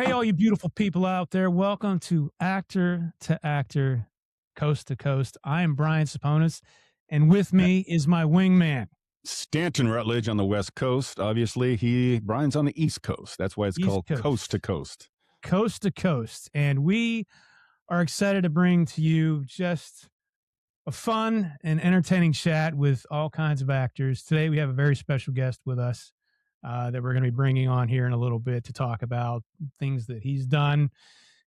Hey, all you beautiful people out there. Welcome to Actor, Coast to Coast. I am Brian Saponis, and with me is my wingman. Stanton Rutledge on the West Coast. Obviously, Brian's on the East Coast. That's why it's called Coast to Coast. Coast to Coast. And we are excited to bring to you just a fun and entertaining chat with all kinds of actors. Today, we have a very special guest with us that we're going to be bringing on here in a little bit to talk about things that he's done,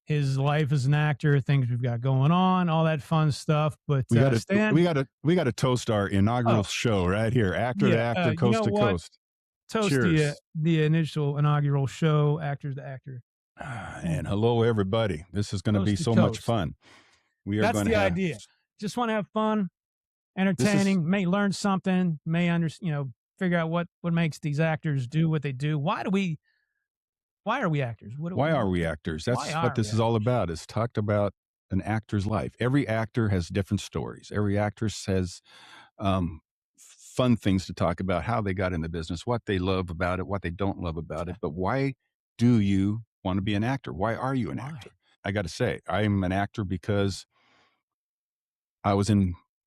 his life as an actor, things we've got going on, all that fun stuff. But we got to toast our inaugural show right here, Actor to Actor, Coast to Coast. Toast the initial inaugural show, Actors to Actor. And hello, everybody. This is going to be so much fun. That's the idea. Just want to have fun, entertaining, may learn something, may figure out what makes these actors do what they do. Why are we actors? Why are we actors? That's what this is all about. It's talked about an actor's life. Every actor has different stories. Every actress has fun things to talk about, how they got in the business, what they love about it, what they don't love about it. But why do you want to be an actor? Why are you an actor? I got to say, I'm an actor because I was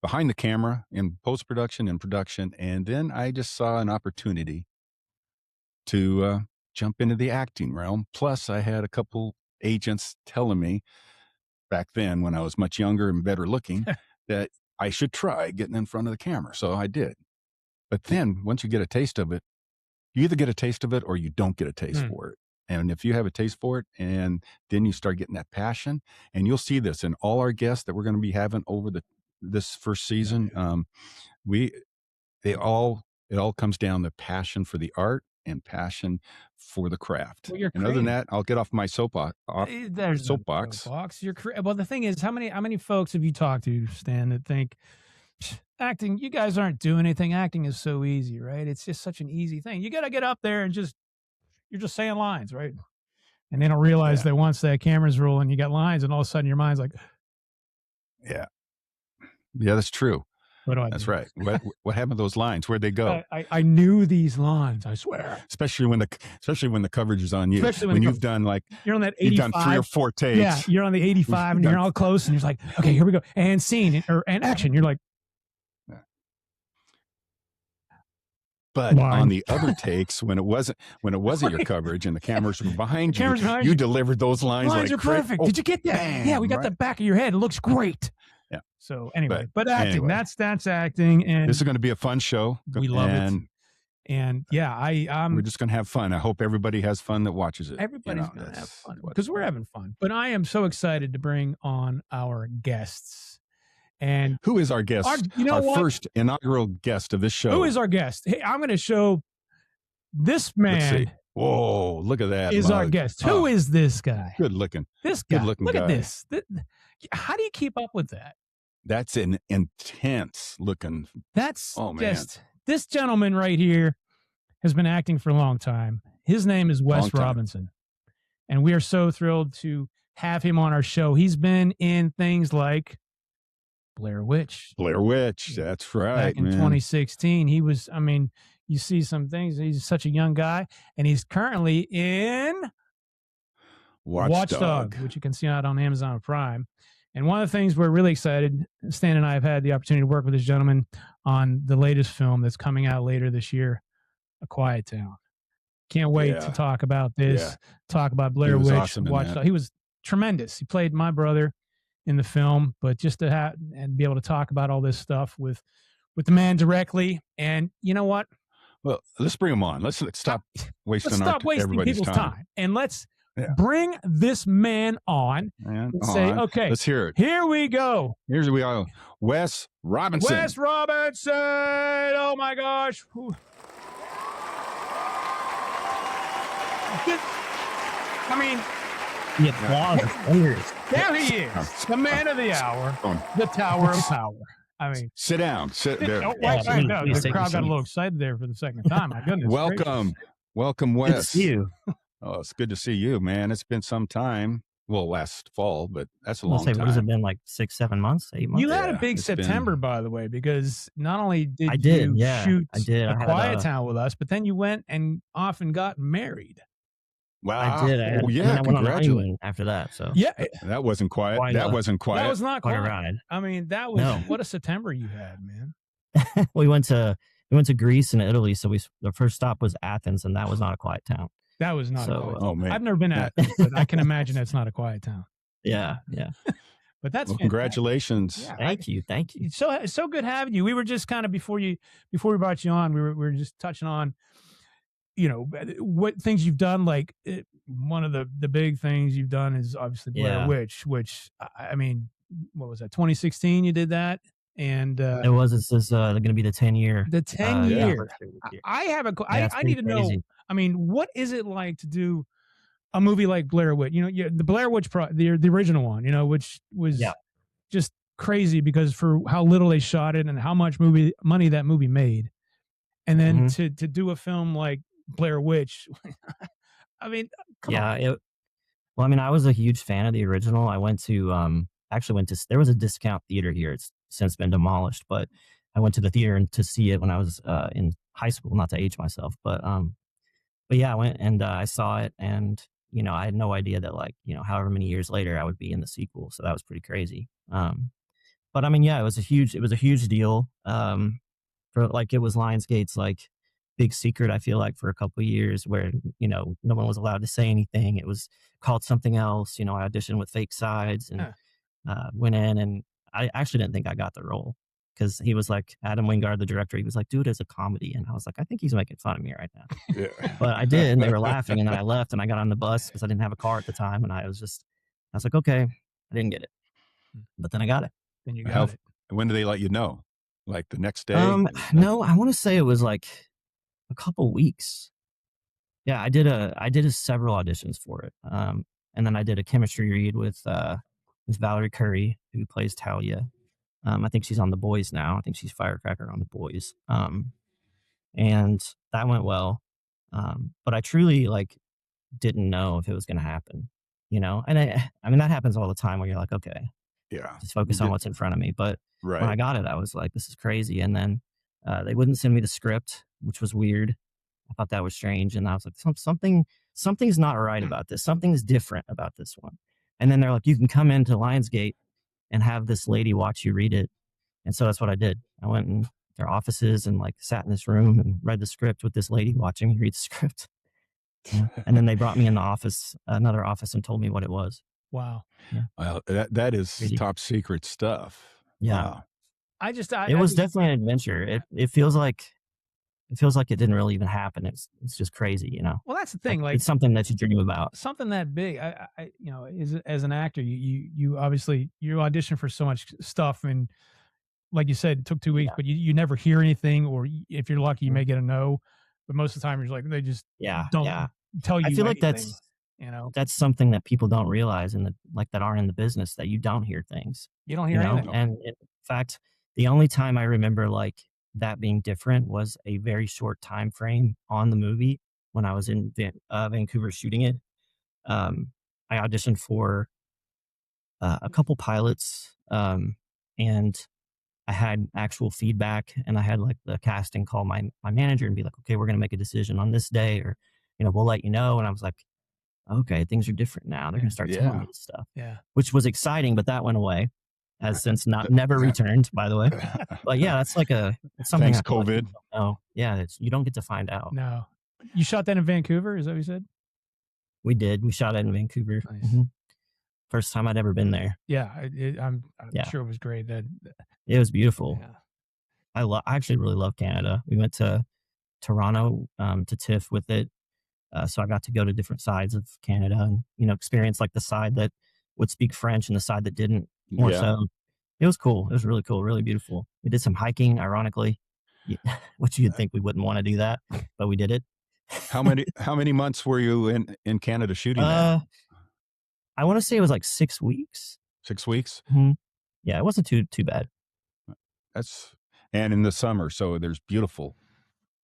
behind the camera in post-production and production, and then I just saw an opportunity to jump into the acting realm. Plus, I had a couple agents telling me back then, when I was much younger and better looking, that I should try getting in front of the camera. So I did. But then once you get a taste of it, you either get a taste of it or you don't get a taste for it. And if you have a taste for it, and then you start getting that passion, and you'll see this in all our guests that we're going to be having over this first season. It all comes down to passion for the art and passion for the craft. Well, and other than that, I'll get off my soapbox. There's soapbox. Well, the thing is, how many folks have you talked to, Stan, that think acting, you guys aren't doing anything. Acting is so easy, right? It's just such an easy thing. You got to get up there and you're just saying lines, right? And they don't realize that once that camera's rolling, you got lines, and all of a sudden your mind's like, yeah, that's true. That's right. What happened to those lines? Where'd they go? I knew these lines, I swear. Especially when the coverage is on you. Especially when you've done you're on that 85. You've done 3 or 4 takes. Yeah, you're on the 85 and you're all close, and you're like, okay, here we go, and scene and action. You're like, but on the other takes, when it wasn't your coverage and the cameras were behind you delivered those lines. Lines are perfect. Did you get that? Bam, yeah, we got the back of your head. It looks great. Yeah. So anyway, but acting, that's acting, and this is going to be a fun show. We love it. And we're just going to have fun. I hope everybody has fun that watches it. Everybody's going to have fun because we're having fun. But I am so excited to bring on our guests. And who is our guest? Our first inaugural guest of this show. Who is our guest? Hey, I'm going to show this man. Let's see. Whoa, look at that. Is our guest. Who is this guy? Good looking. This guy. Good looking look guy. At this. How do you keep up with that? That's an intense looking. This gentleman right here has been acting for a long time. His name is Wes Robinson. And we are so thrilled to have him on our show. He's been in things like Blair Witch. That's right. Back in 2016. He was, you see some things. He's such a young guy. And he's currently in Watchdog, which you can see out on Amazon Prime. And one of the things we're really excited, Stan and I have had the opportunity to work with this gentleman on the latest film that's coming out later this year, A Quiet Town. Can't wait to talk about this, talk about Blair Witch, awesome Watchdog. He was tremendous. He played my brother in the film, but just to have and be able to talk about all this stuff with the man directly. And you know what? Well, let's bring him on. Let's stop wasting everybody's people's time. And let's bring this man on and say, okay, let's hear it. Here we go. Here's we go. Wes Robinson. Wes Robinson. Oh my gosh. The applause is fingers. There he is, the man of the hour, the Tower of Power. Sit down. Sit there. The crowd got a little excited there for the second time. My goodness. Welcome, Wes. Good to see you. Oh, it's good to see you, man. It's been some time. Well, last fall, but that's a long time. What has it been, like 6, 7 months, 8 months? You had a big September, by the way, because not only did you shoot A Quiet Town with us, but then you went and off and got married. I Wow. did. Oh, And then yeah. I went on a Congratulations. honeymoon after that. So Yeah, That wasn't quiet. quite That a wasn't that quiet. was not quite a quiet. ride. I mean, that was No, what a September you had, man. we went to Greece and Italy. So the first stop was Athens, and that was not a quiet town. That was not a So quiet Oh, town. man. I've never been to That, Athens, but I can imagine that's not a quiet town. yeah. But that's well, fantastic. congratulations. Yeah, Thank you. it's so good having you. We were just kind of before we brought you on, we were just touching on, you know, what things you've done. Like one of the big things you've done is obviously Blair Yeah. Witch, which I mean, what was that? 2016 you did that, and It was. This is going to be the 10-year. the 10 year. anniversary this year. I have a. Yeah, it's I need to pretty know. crazy. I mean, what is it like to do a movie like Blair Witch? You know, the Blair Witch, the original one. You know, which was Yeah. just crazy because for how little they shot it and how much money that movie made, and then to do a film like Blair Witch. I mean, come on. Well, I mean, I was a huge fan of the original. I went to there was a discount theater here. It's since been demolished, but I went to the theater to see it when I was in high school, not to age myself, but yeah, I went and I saw it, and you know, I had no idea that, like, you know, however many years later I would be in the sequel. So that was pretty crazy. But I mean, yeah, it was a huge deal. For like, it was Lionsgate's like big secret, I feel like, for a couple of years, where, you know, no one was allowed to say anything. It was called something else. You know, I auditioned with fake sides and went in, and I actually didn't think I got the role because he was like, Adam Wingard, the director, he was like, do it as a comedy. And I was like, I think he's making fun of me right now. Yeah. But I did, and they were laughing, and then I left and I got on the bus because I didn't have a car at the time. And I was like, okay, I didn't get it, but then I got it. Then you got it. When do they let you know? Like the next day? No, I want to say it was like a couple weeks. Yeah, I did several auditions for it. And then I did a chemistry read with Valerie Curry, who plays Talia. I think she's on The Boys now. I think she's Firecracker on The Boys. And that went well. But I truly didn't know if it was going to happen, you know? And I mean, that happens all the time where you're like, okay, Yeah. just focus on what's in front of me. But when I Right. got it, I was like, this is crazy. And then they wouldn't send me the script, which was weird. I thought that was strange. And I was like, something's not right about this. Something's different about this one. And then they're like, you can come into Lionsgate and have this lady watch you read it. And so that's what I did. I went in their offices and like sat in this room and read the script with this lady watching me read the script. Yeah. And then they brought me in the office, another office, and told me what it was. Wow. Yeah. Well, that is Crazy. top secret stuff. Yeah. Wow. It was definitely an adventure. It feels like it didn't really even happen. It's just crazy, you know. Well, that's the thing. Like it's something that you dream about. Something that big. I you know, as an actor, you obviously you audition for so much stuff, and like you said, it took 2 weeks, but you never hear anything, or if you're lucky, you may get a no. But most of the time, you're like, they just don't tell you. I feel like anything, you know, that's something that people don't realize that aren't in the business, that you don't hear things. You don't hear anything. And in fact, the only time I remember like that being different was a very short time frame on the movie when I was in Vancouver shooting it. I auditioned for a couple pilots, and I had actual feedback, and I had like the casting call my manager and be like, okay, we're going to make a decision on this day, or, you know, we'll let you know. And I was like, okay, things are different now. They're going to start telling me this stuff, which was exciting, but that went away. Has since never returned, by the way. But yeah, that's like it's something. Thanks, COVID. Oh yeah, you don't get to find out. No, you shot that in Vancouver. Is that what you said? We did. We shot it in Vancouver. Nice. Mm-hmm. First time I'd ever been there. Yeah, I'm sure it was great. It was beautiful. Yeah. I actually really love Canada. We went to Toronto to TIFF with it, so I got to go to different sides of Canada and, you know, experience like the side that would speak French and the side that didn't. More so. It was cool. It was really cool, really beautiful. We did some hiking, ironically, which you'd think we wouldn't want to do that, but we did it. How many months were you in Canada shooting that? I want to say it was like 6 weeks. 6 weeks? Mm-hmm. Yeah, it wasn't too bad. And in the summer, so there's beautiful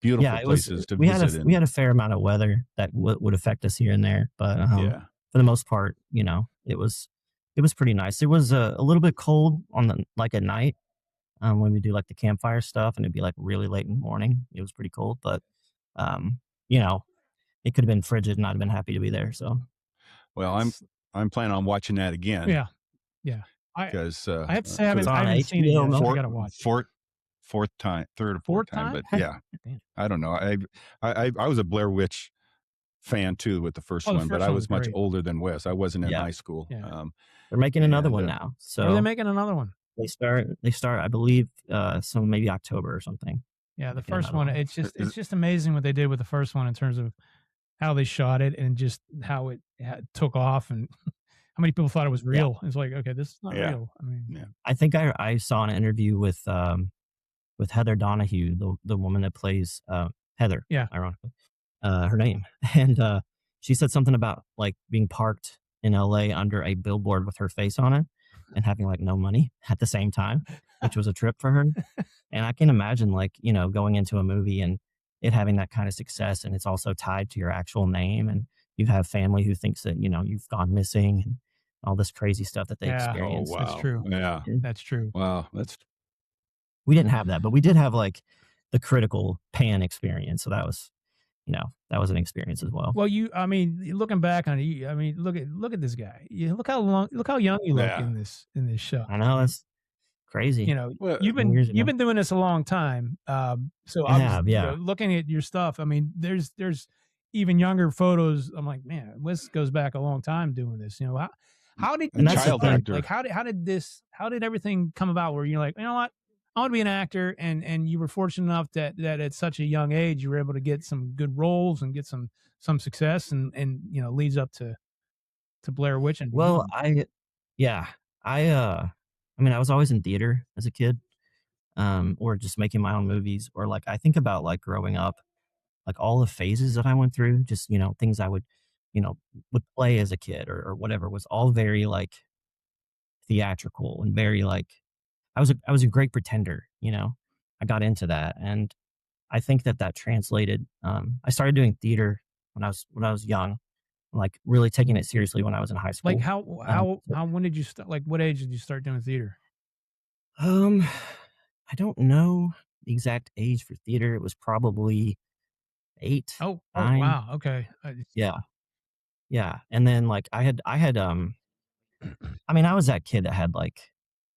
places to visit. We had a fair amount of weather that would affect us here and there, but for the most part, you know, it was pretty nice. It was a little bit cold at night when we do like the campfire stuff, and it'd be like really late in the morning. It was pretty cold, but you know, it could have been frigid and I'd have been happy to be there. So, well, I'm planning on watching that again. Yeah. Yeah. Because I have to say, I It's on haven't seen it yet. HBO, So I fourth, gotta watch it. fourth time, third or Fourth fourth time, time? but yeah, I don't know. I was a Blair Witch fan too with the first Oh, the one, but first I one was was much great. older than Wes. I wasn't in Yeah. high school. Yeah. They're making another and, one now. Are they So making another one? they start, I believe, some maybe October or something. Yeah, the Making first another one, one. it's just amazing what they did with the first one in terms of how they shot it and just how it took off and how many people thought it was real. It's like, okay, this is not Yeah. real. I mean, I think I saw an interview with Heather Donahue, the woman that plays Heather. Yeah. Ironically, her name, and she said something about like being parked in LA under a billboard with her face on it and having like no money at the same time, which was a trip for her. And I can imagine like, you know, going into a movie and it having that kind of success, and it's also tied to your actual name, and you have family who thinks that, you know, you've gone missing and all this crazy stuff that they Yeah. Oh experience. wow, That's true. Yeah, That's true. wow, that's We didn't have that, but we did have like the critical pan experience. So that was, you know, that was an experience as well. Well, I mean, looking back on it, I mean, look at this guy. Look how young you look Yeah. in this show. I know that's crazy. You know, Well, you've years been ago. doing this a long time. So I I was, have, you yeah. know, looking at your stuff. I mean, there's even younger photos. I'm like, man, Wes goes back a long time doing this. You know, how did And you that's the start? thing. actor. Like, how did everything come about where you're like, you know what, I want to be an actor, and you were fortunate enough that at such a young age you were able to get some good roles and get some success, and you know, leads up to Blair Witch and Well, beyond. I mean, I was always in theater as a kid, or just making my own movies, or like I think about like growing up, like all the phases that I went through, just, you know, things I would, you know, would play as a kid or whatever was all very like theatrical and very like I was a great pretender, you know. I got into that, and I think that translated. I started doing theater when I was young, like really taking it seriously when I was in high school. Like how when did you start? Like what age did you start doing theater? I don't know the exact age for theater. It was probably 8, Oh 9. wow, okay. Yeah. Yeah. And then like I had I mean, I was that kid that had like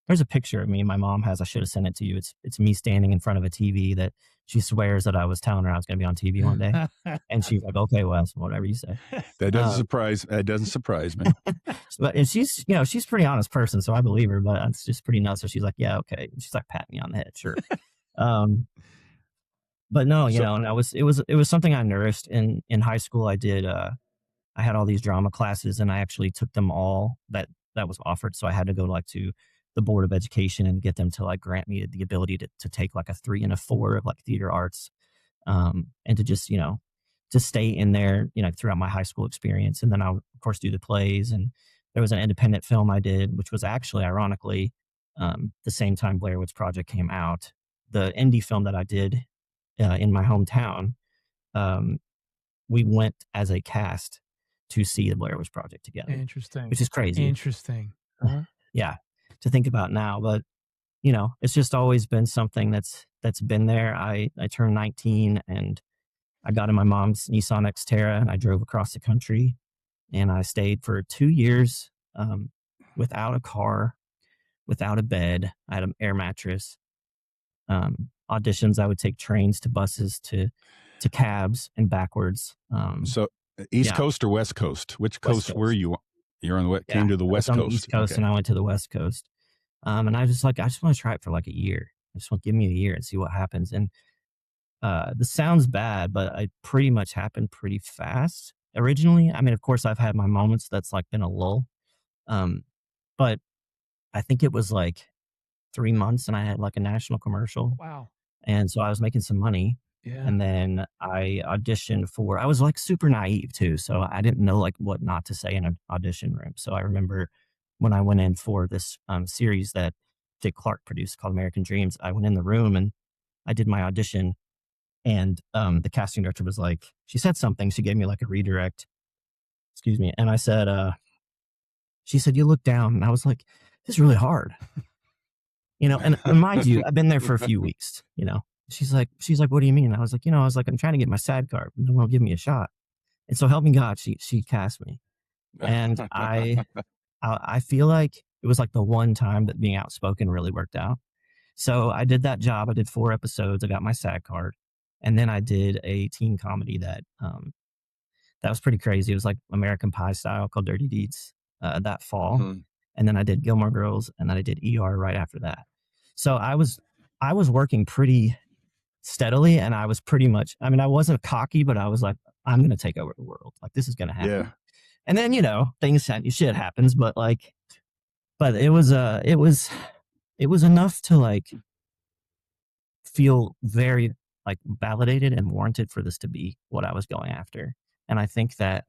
there's a picture of me my mom has. I should have sent it to you. It's me standing in front of a TV that she swears that I was telling her I was going to be on TV one day. And she's like, okay, Wes, whatever you say. That doesn't surprise me. And she's, you know, she's a pretty honest person, so I believe her, but it's just pretty nuts. So she's like, yeah, okay. And she's like patting me on the head. Sure. But no, you know, and it was something I nourished in high school. I did, I had all these drama classes, and I actually took them all that was offered. So I had to go like to the Board of Education and get them to like grant me the ability to take like a 3 and a 4 of like theater arts, and to just, you know, to stay in there, you know, throughout my high school experience. And then I'll of course do the plays, and there was an independent film I did, which was actually ironically, the same time Blair Witch Project came out. The indie film that I did in my hometown, we went as a cast to see the Blair Witch Project together. Interesting. Which is crazy. Interesting. Yeah, to think about now, but you know, it's just always been something that's been there. I turned 19 and I got in my mom's Nissan Xterra and I drove across the country, and I stayed for 2 years without a car, without a bed. I had an air mattress. Auditions, I would take trains to buses to cabs and backwards. So East Coast or West Coast? Which coast were you? You're on the came to the West Coast. East Coast, okay. And I went to the West Coast. And I just want to try it for like a year. I just want to give me a year and see what happens. And this sounds bad, but it pretty much happened pretty fast originally. I mean, of course, I've had my moments that's like been a lull. But I think it was like 3 months and I had like a national commercial. Wow. And so I was making some money. Yeah. And then I auditioned I was like super naive too. So I didn't know like what not to say in an audition room. So I remember when I went in for this series that Dick Clark produced called American Dreams, I went in the room and I did my audition, and the casting director was like, she said something. She gave me like a redirect, excuse me. And I said, she said, you look down. And I was like, this is really hard. You know, and mind you, I've been there for a few weeks, you know. She's like, what do you mean? I was like, I'm trying to get my SAD card. They won't give me a shot. And so help me God, she cast me. And I feel like it was like the one time that being outspoken really worked out. So I did that job. I did 4 episodes. I got my SAG card. And then I did a teen comedy that was pretty crazy. It was like American Pie style, called Dirty Deeds, that fall. Mhm. And then I did Gilmore Girls, and then I did ER right after that. So I was working pretty steadily, and I was pretty much, I mean, I wasn't cocky, but I was like, I'm going to take over the world. Like, this is going to happen. Yeah. And then, shit happens, but it was enough to like feel very like validated and warranted for this to be what I was going after. And I think that,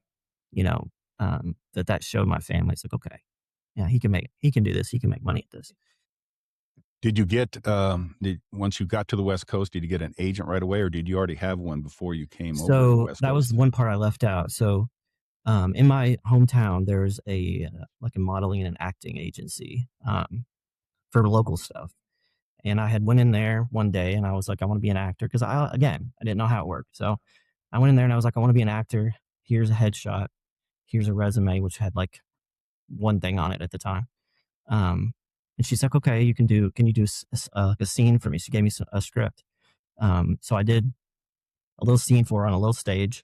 that showed my family, it's like, okay, yeah, he can do this. He can make money at this. Did you get, once you got to the West Coast, did you get an agent right away, or did you already have one before you came over to the West Coast? So that was one part I left out. So in my hometown, there's a modeling and acting agency for local stuff. And I had went in there one day and I was like, I want to be an actor. Cause I didn't know how it worked. So I went in there and I was like, I want to be an actor. Here's a headshot. Here's a resume, which had like one thing on it at the time. And she's like, okay, can you do a scene for me? She gave me a script. So I did a little scene for her on a little stage,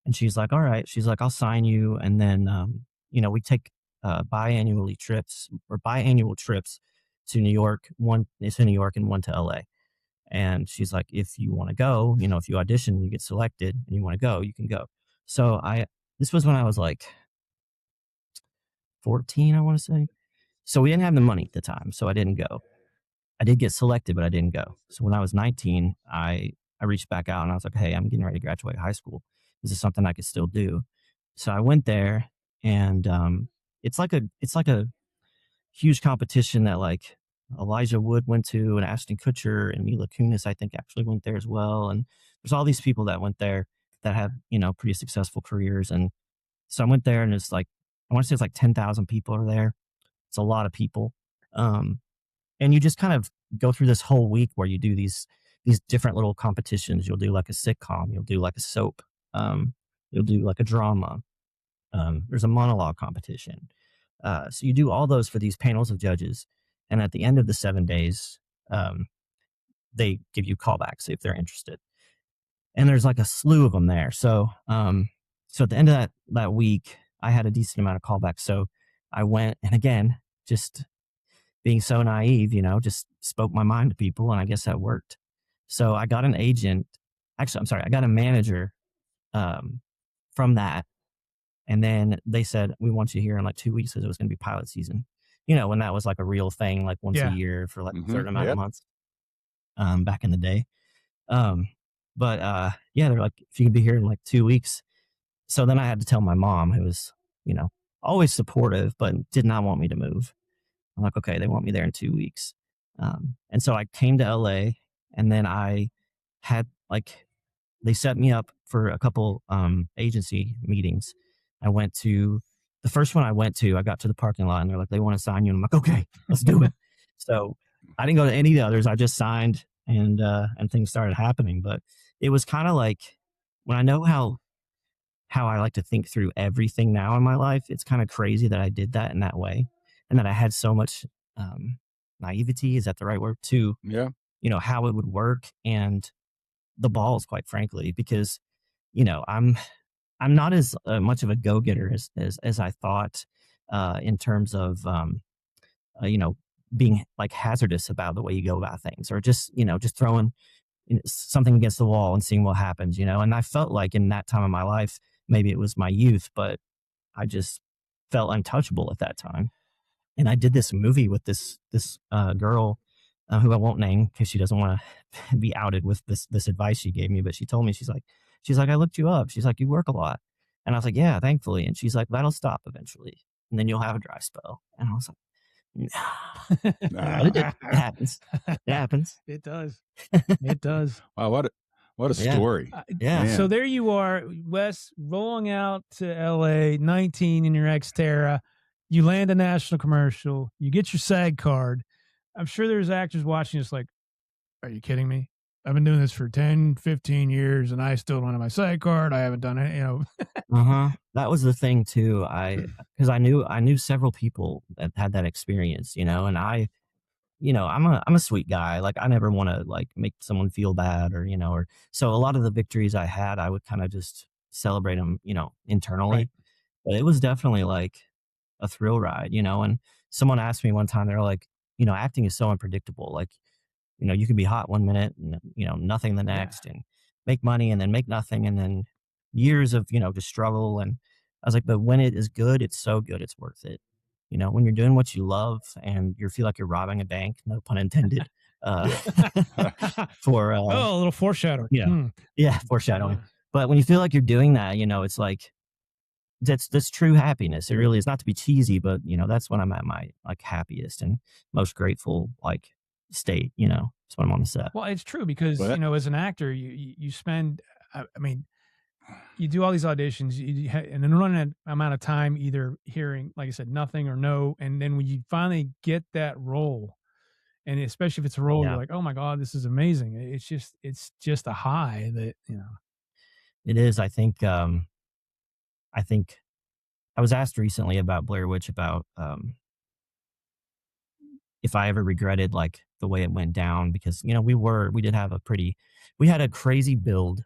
and she's like, all right. She's like, I'll sign you. And then, we take biannual trips to New York. One is to New York and one to LA. And she's like, if you want to go, if you audition, you get selected and you want to go, you can go. So this was when I was like 14, I want to say. So we didn't have the money at the time, so I didn't go. I did get selected, but I didn't go. So when I was 19, I reached back out and I was like, hey, I'm getting ready to graduate high school. Is this something I could still do? So I went there, and it's like a huge competition that like Elijah Wood went to, and Ashton Kutcher and Mila Kunis, I think, actually went there as well. And there's all these people that went there that have, pretty successful careers. And so I went there, and it's like, I want to say it's like 10,000 people are there. It's a lot of people. And you just kind of go through this whole week where you do these different little competitions. You'll do like a sitcom, you'll do like a soap, you'll do like a drama. There's a monologue competition. So you do all those for these panels of judges. And at the end of the 7 days, they give you callbacks if they're interested. And there's like a slew of them there. So at the end of that week, I had a decent amount of callbacks. So I went, and again, just being so naive, just spoke my mind to people, and I guess that worked. So I got an agent. Actually, I'm sorry, I got a manager from that. And then they said, we want you here in like 2 weeks, because it was going to be pilot season. When that was like a real thing, like once a year for like a certain amount of months back in the day. But they're like, if you could be here in like 2 weeks. So then I had to tell my mom, who was, always supportive, but did not want me to move. I'm like, okay, they want me there in 2 weeks. And so I came to LA, and then I had they set me up for a couple agency meetings. The first one I went to, I got to the parking lot, and they're like, they want to sign you. And I'm like, okay, let's do it. So I didn't go to any of the others. I just signed, and things started happening. But it was kind of like, when I know how I like to think through everything now in my life, it's kind of crazy that I did that in that way. And that I had so much naivety, is that the right word, to, how it would work, and the balls, quite frankly, because, I'm not as much of a go-getter as I thought, in terms of, being like hazardous about the way you go about things, or just throwing something against the wall and seeing what happens, And I felt like in that time of my life, maybe it was my youth, but I just felt untouchable at that time. And I did this movie with this girl who I won't name because she doesn't want to be outed with this advice she gave me. But she told me, she's like, I looked you up. She's like, you work a lot. And I was like, yeah, thankfully. And she's like, that'll stop eventually, and then you'll have a dry spell. And I was like, nah. But it happens. It happens. It does. It does. Wow, what a story. Yeah. So there you are, Wes, rolling out to LA, 19 in your Xterra. You land a national commercial. You get your SAG card. I'm sure there's actors watching us like, are you kidding me? I've been doing this for 10, 15 years and I still don't have my sight card. I haven't done it, you know. That was the thing too. Because I knew several people that had that experience, you know, and I'm a sweet guy. Like I never want to like make someone feel bad or, you know, or so a lot of the victories I had, I would kind of just celebrate them, you know, Right. internally. But it was definitely like a thrill ride, you know. And someone asked me one time, they're like, you know, acting is so unpredictable. Like, you know, you can be hot one minute and, you know, nothing the Yeah. next and make money and then make nothing and then years of, you know, just struggle. And I was like, but when it is good, it's so good, it's worth it. You know, when you're doing what you love and you feel like you're robbing a bank, no pun intended, uh, Yeah. for, Oh, a little foreshadowing. you know, Hmm. yeah, foreshadowing. Yeah. But when you feel like you're doing that, you know, it's like, that's true happiness. It really is, not to be cheesy, but you know, that's when I'm at my like happiest and most grateful like state, you know. That's what I'm on the set. Well, it's true because, Well, you know, as an actor, you spend, I mean, you do all these auditions and then run an amount of time either hearing, like I said, nothing or no. And then when you finally get that role, and especially if it's a role, you're Yeah, like, oh my God, this is amazing. It's just a high that, you know. it is. I think I was asked recently about Blair Witch about if I ever regretted like the way it went down because you know we had a crazy build.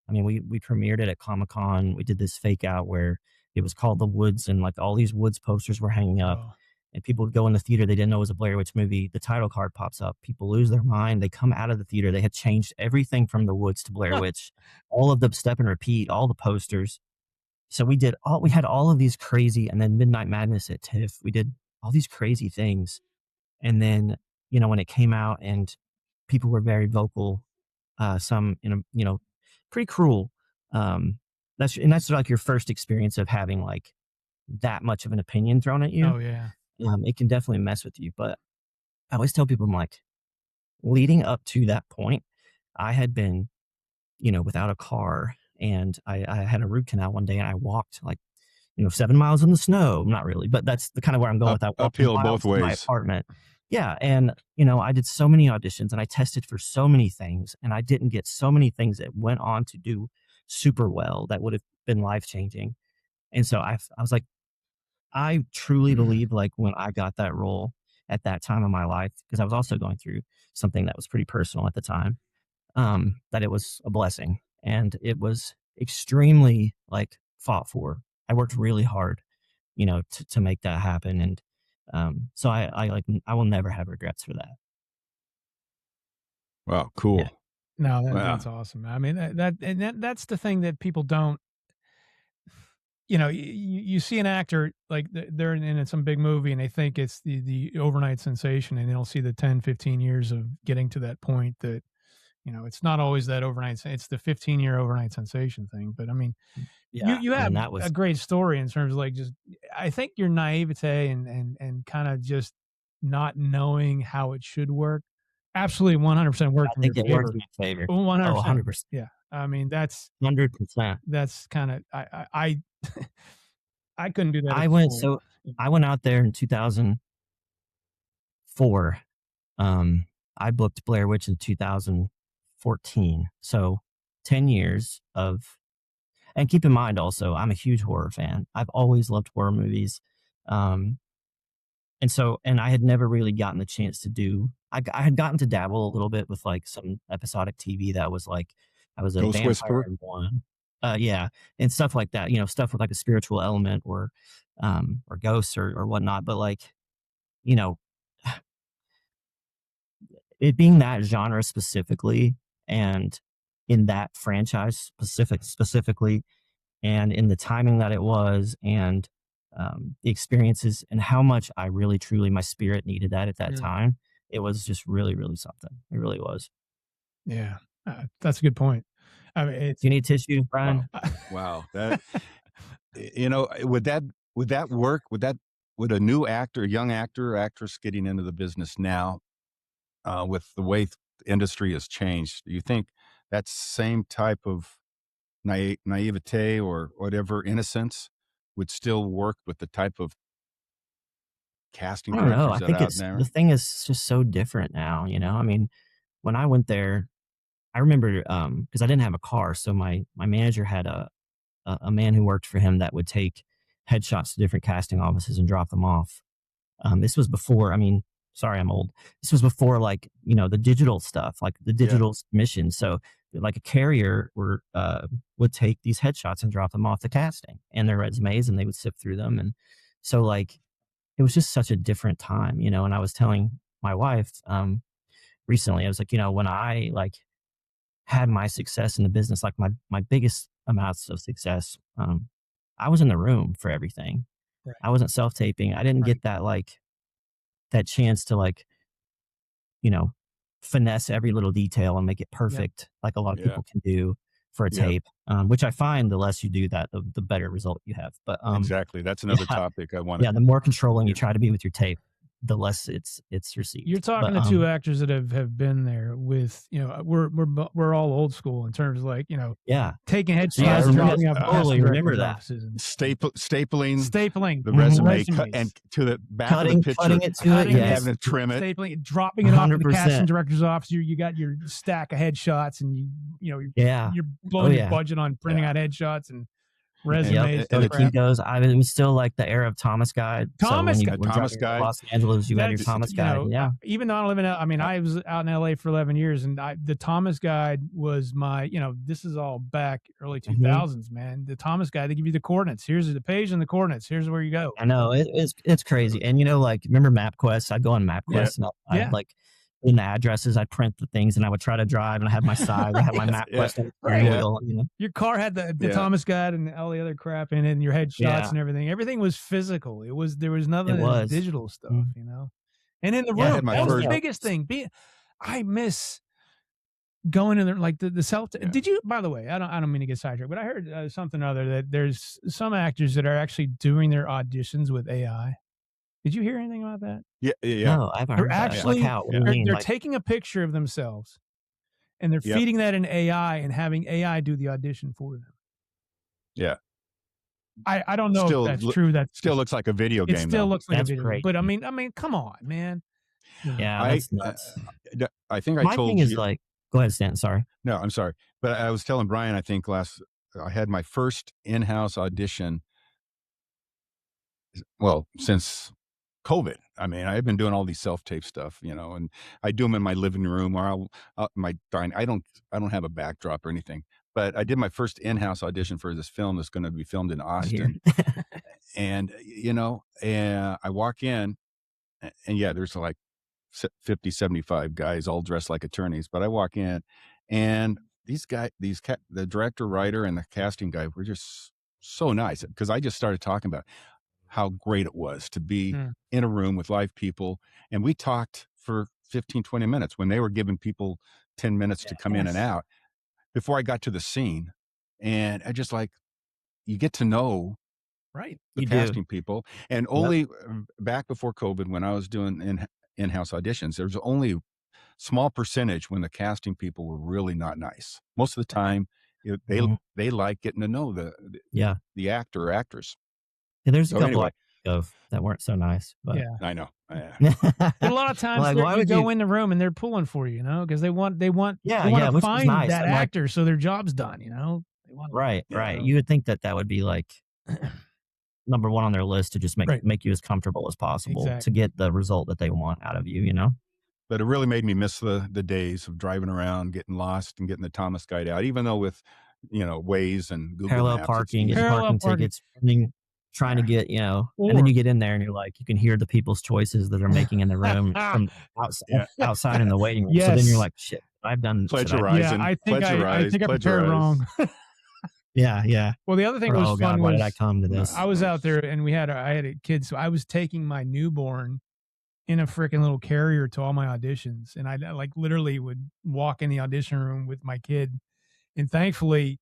I mean, we premiered it at Comic-Con. We did this fake out where it was called The Woods, and like all these Woods posters were hanging up, Oh, and people would go in the theater. They didn't know it was a Blair Witch movie. The title card pops up. People lose their mind. They come out of the theater. They had changed everything from The Woods to Blair Witch, all of the step and repeat, all the posters. So we had all of these crazy, and then Midnight Madness at TIFF. We did all these crazy things, and then you know when it came out, and people were very vocal, some in a you know pretty cruel. Um, that's like your first experience of having like that much of an opinion thrown at you. oh yeah. It can definitely mess with you. But I always tell people, I'm like, leading up to that point, I had been, you know, without a car, and I had a root canal one day, and I walked like, you know, 7 miles in the snow. Not really, but that's the kind of where I'm going with that. Walking uphill both miles to my ways. apartment. Yeah, and you know, I did so many auditions, and I tested for so many things, and I didn't get so many things that went on to do super well that would have been life changing. And so I was like, I truly believe like when I got that role at that time of my life, because I was also going through something that was pretty personal at the time, that it was a blessing and it was extremely like fought for. I worked really hard, you know, to make that happen. And so I like I will never have regrets for that. Wow, Yeah. cool. No, Wow. that's awesome. I mean, that's the thing that people don't, you know, you see an actor like they're in some big movie and they think it's the overnight sensation, and they don't see the 10, 15 years of getting to that point that, you know, it's not always that overnight, it's the 15-year overnight sensation thing. But I mean, Yeah. you have And that a was, great story in terms of like just, I think your naivete and kind of just not knowing how it should work absolutely 100% I worked in your think it worked favor. in my favor. Oh, 100%. 100%. Yeah. I mean, 100%. that's kind of I I couldn't do that at I this went, point. so I went out there in 2004. Um, I booked Blair Witch in 2014. So 10 years of, and keep in mind also, I'm a huge horror fan. I've always loved horror movies. Um, and I had never really gotten the chance to do, I had gotten to dabble a little bit with like some episodic TV that was like, I was a Ghost vampire Whisperer. in one. Yeah. And stuff like that, you know, stuff with like a spiritual element or ghosts or whatnot. But like, you know, it being that genre specifically and in that franchise specifically and in the timing that it was and the experiences and how much I really truly my spirit needed that at that Yeah. time, it was just really really something. It really was. Yeah. That's a good point. I mean, Do you need tissue, Wow. Brian? Wow. That you know, would that work? Would a new actor, young actor or actress getting into the business now, with the way the industry has changed, do you think that same type of naivete or whatever innocence would still work with the type of casting I don't know. directors I that are think out it's, the there? thing is just so different now, you know. I mean, when I went there, I remember, because I didn't have a car, so my manager had a man who worked for him that would take headshots to different casting offices and drop them off. This was before, I mean, sorry, I'm old. This was before, like, the digital stuff, like the Yeah. digital submission. So like a carrier would take these headshots and drop them off the casting and their resumes, and they would sift through them. And so, like, it was just such a different time, and I was telling my wife, recently, I was like, when I like had my success in the business, like my biggest amounts of success, I was in the room for everything. Right. I wasn't self-taping. I didn't Right. get that, like, that chance to, like, finesse every little detail and make it perfect, like a lot of Yeah. people can do for a Yeah. tape, which I find the less you do that, the better result you have. But Exactly. That's another yeah, topic I want to. yeah, the more controlling you try to be with your tape, the less it's received. You're talking But to two actors that have been there with, we're all old school in terms of, like, yeah, taking you headshots guys and remember- dropping off at totally casting remember directors' that. offices and Stapling stapling the resume resumes. and to the back Cutting of the picture, it to it, Cutting yes. having to trim it. stapling, dropping it off at the 100%. casting director's office. You got your stack of headshots, and you're Yeah. blowing your yeah. budget on printing Yeah. out headshots and Yep. resumes. So and the it's- Kinko's, it was still like the era of Thomas Guide. Thomas so when you Guide. were Thomas driving to Guide. Los Angeles, you had your That's, Thomas Guide. Yeah. Even though I don't live in, I was out in LA for 11 years, and the Thomas Guide was my, this is all back early 2000s, man. The Thomas Guide, they give you the coordinates. Here's the page and the coordinates. Here's where you go. I know it's crazy. And like, remember MapQuest? I'd go on MapQuest and I'd like in the addresses, I'd print the things and I would try to drive and I have my side, I have my MapQuest on the steering wheel, Your car had the Yeah. Thomas Guide and all the other crap in it, and your headshots Yeah. and everything. Everything was physical. There was nothing digital stuff, And in the Yeah, I room, had my that was the first- biggest thing. I miss going in there, like the self. Yeah. Did you? By the way, I don't mean to get sidetracked, but I heard something or other that there's some actors that are actually doing their auditions with AI. Did you hear anything about that? Yeah. No, I've They're heard that. actually Like how? What do you mean? they're Like, taking a picture of themselves, and they're Yep. feeding that in AI and having AI do the audition for them. Yeah. I don't know Still if that's look- true. That Still looks like a video it game. still though. looks like That's a video, great. but I mean, come on, man. yeah, I- that's nuts. I think I My told thing you. is like, go ahead, Stan. Sorry. No, I'm sorry. But I was telling Brian, I think I had my first in-house audition, since COVID. I mean, I've been doing all these self-tape stuff, and I do them in my living room or my dining. I don't have a backdrop or anything, but I did my first in-house audition for this film that's going to be filmed in Austin. And, and I walk in and there's like 50, 75 guys all dressed like attorneys, but I walk in and the director, writer, and the casting guy were just so nice because I just started talking about how great it was to be in a room with live people. And we talked for 15, 20 minutes when they were giving people 10 minutes to come in and out before I got to the scene. And I just you get to know Right. the You do. casting people. And only back before COVID, when I was doing in-house auditions, there was only small percentage when the casting people were really not nice. Most of the time, they like getting to know the actor or actress. Yeah, there's a So couple anyway. of that weren't so nice, but Yeah. I know. But a lot of times Like, why you would go you- in the room and they're pulling for you, because they want Yeah, to which was find nice. that I'm like- actor so their job's done. They want right. Yeah. You would think that would be like number one on their list to just make you as comfortable as possible to Exactly. get the result that they want out of you. But it really made me miss the days of driving around, getting lost, and getting the Thomas Guide out. Even though with Waze and Google Parallel Maps, parking, it's getting easy. Parallel parking tickets, trying to get, and then Or- you get in there and you're like, you can hear the people's choices that they're making in the room from Yeah. outside in the waiting room. So then Yes. you're like, shit, I've done. Pledge should I- your eyes. Yeah, I think I prepared pledge wrong. Yeah. Well, the other thing Or, was oh fun God, why was did I come to this? I was out there and I had a kid, so I was taking my newborn in a freaking little carrier to all my auditions, and I literally would walk in the audition room with my kid, and thankfully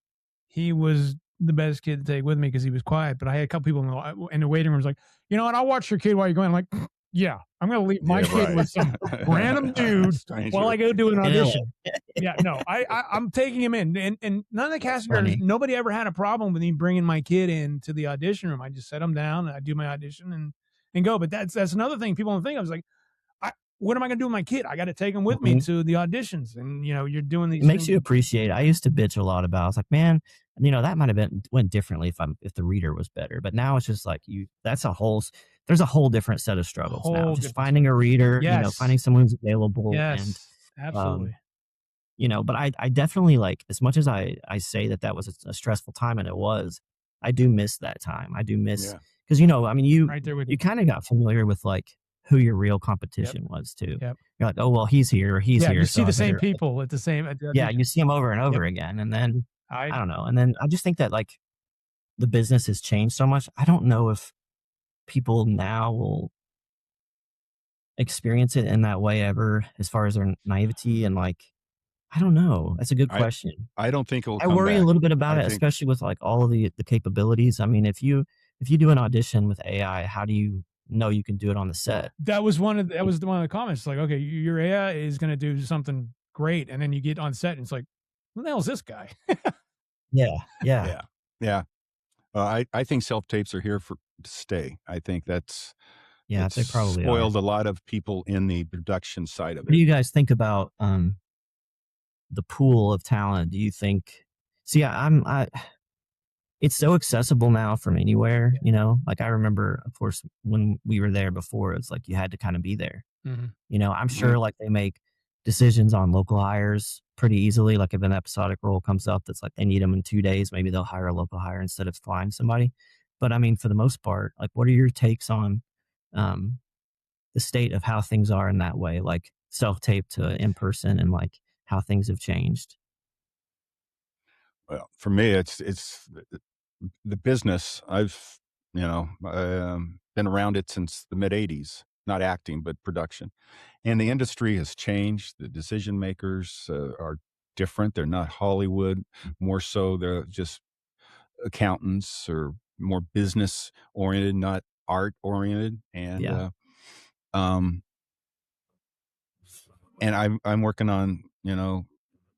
he was the best kid to take with me because he was quiet. But I had a couple people in the waiting room was like, you know what, I'll watch your kid while you're going. I'm like, yeah, I'm gonna leave my kid with some random dude Stranger. while I go do an I know. audition. Yeah, no, I'm taking him in, and none of the casting directors, funny. nobody ever had a problem with me bringing my kid in to the audition room. I just set him down and I do my audition and go. But that's another thing people don't think. I was like, what am I going to do with my kid? I got to take him with me Mhm. to the auditions. And, you're doing It these makes things. you appreciate. I used to bitch a lot about. I was like, man, that might have been went differently if the reader was better. But now it's just like there's a whole different set of struggles now. Whole Just different finding stuff. a reader, Yes. finding someone who's available, and Yes. um, Absolutely. but I definitely, like, as much as I say that was a stressful time, and it was, I do miss that time. I do miss Yeah. because I mean, Right there with you. you kind of got familiar with like who your real Yep. competition was too. Yep. You're like, oh well, he's here or he's Yeah. You here, see so I the same better. people at the Yeah, audition. you see them over and Yep. over again, and then I I don't know, and then I just think that like the business has changed so much. I don't know if people now will experience it in that way ever, as far as their naivety and like, I don't know. That's a good I question. I don't think it will I come worry a back. little bit about I it, think especially with like all of the capabilities. I mean, if you do an audition with AI, how do you know you can do it on the set? that was one of the comments. Like, okay, your AI is going to do something great, and then you get on set, and it's like, who the hell is this guy? Yeah, yeah, yeah. Yeah. I think self-tapes are here to stay. I think yeah. it's They probably are. spoiled a lot of people in the production side of What do it. you guys think about the pool of talent? Do you think? See, I it's so accessible now from anywhere. Like I remember, of course, when we were there before, it's like you had to kind of be there. Mm-hmm. I'm Mhm. sure like they make decisions on local hires pretty easily. Like if an episodic role comes up that's like they need them in 2 days, maybe they'll hire a local hire instead of flying somebody. But I mean, for the most part, like, what are your takes on um, the state of how things are in that way, like self tape to in person, and like how things have changed? Well, for me, it's the business. I've, been around it since the mid '80s, not acting, but production. And the industry has changed. The decision makers are different. They're not Hollywood. More so, they're just accountants or more business oriented, not art oriented. Yeah, Um, and I'm working on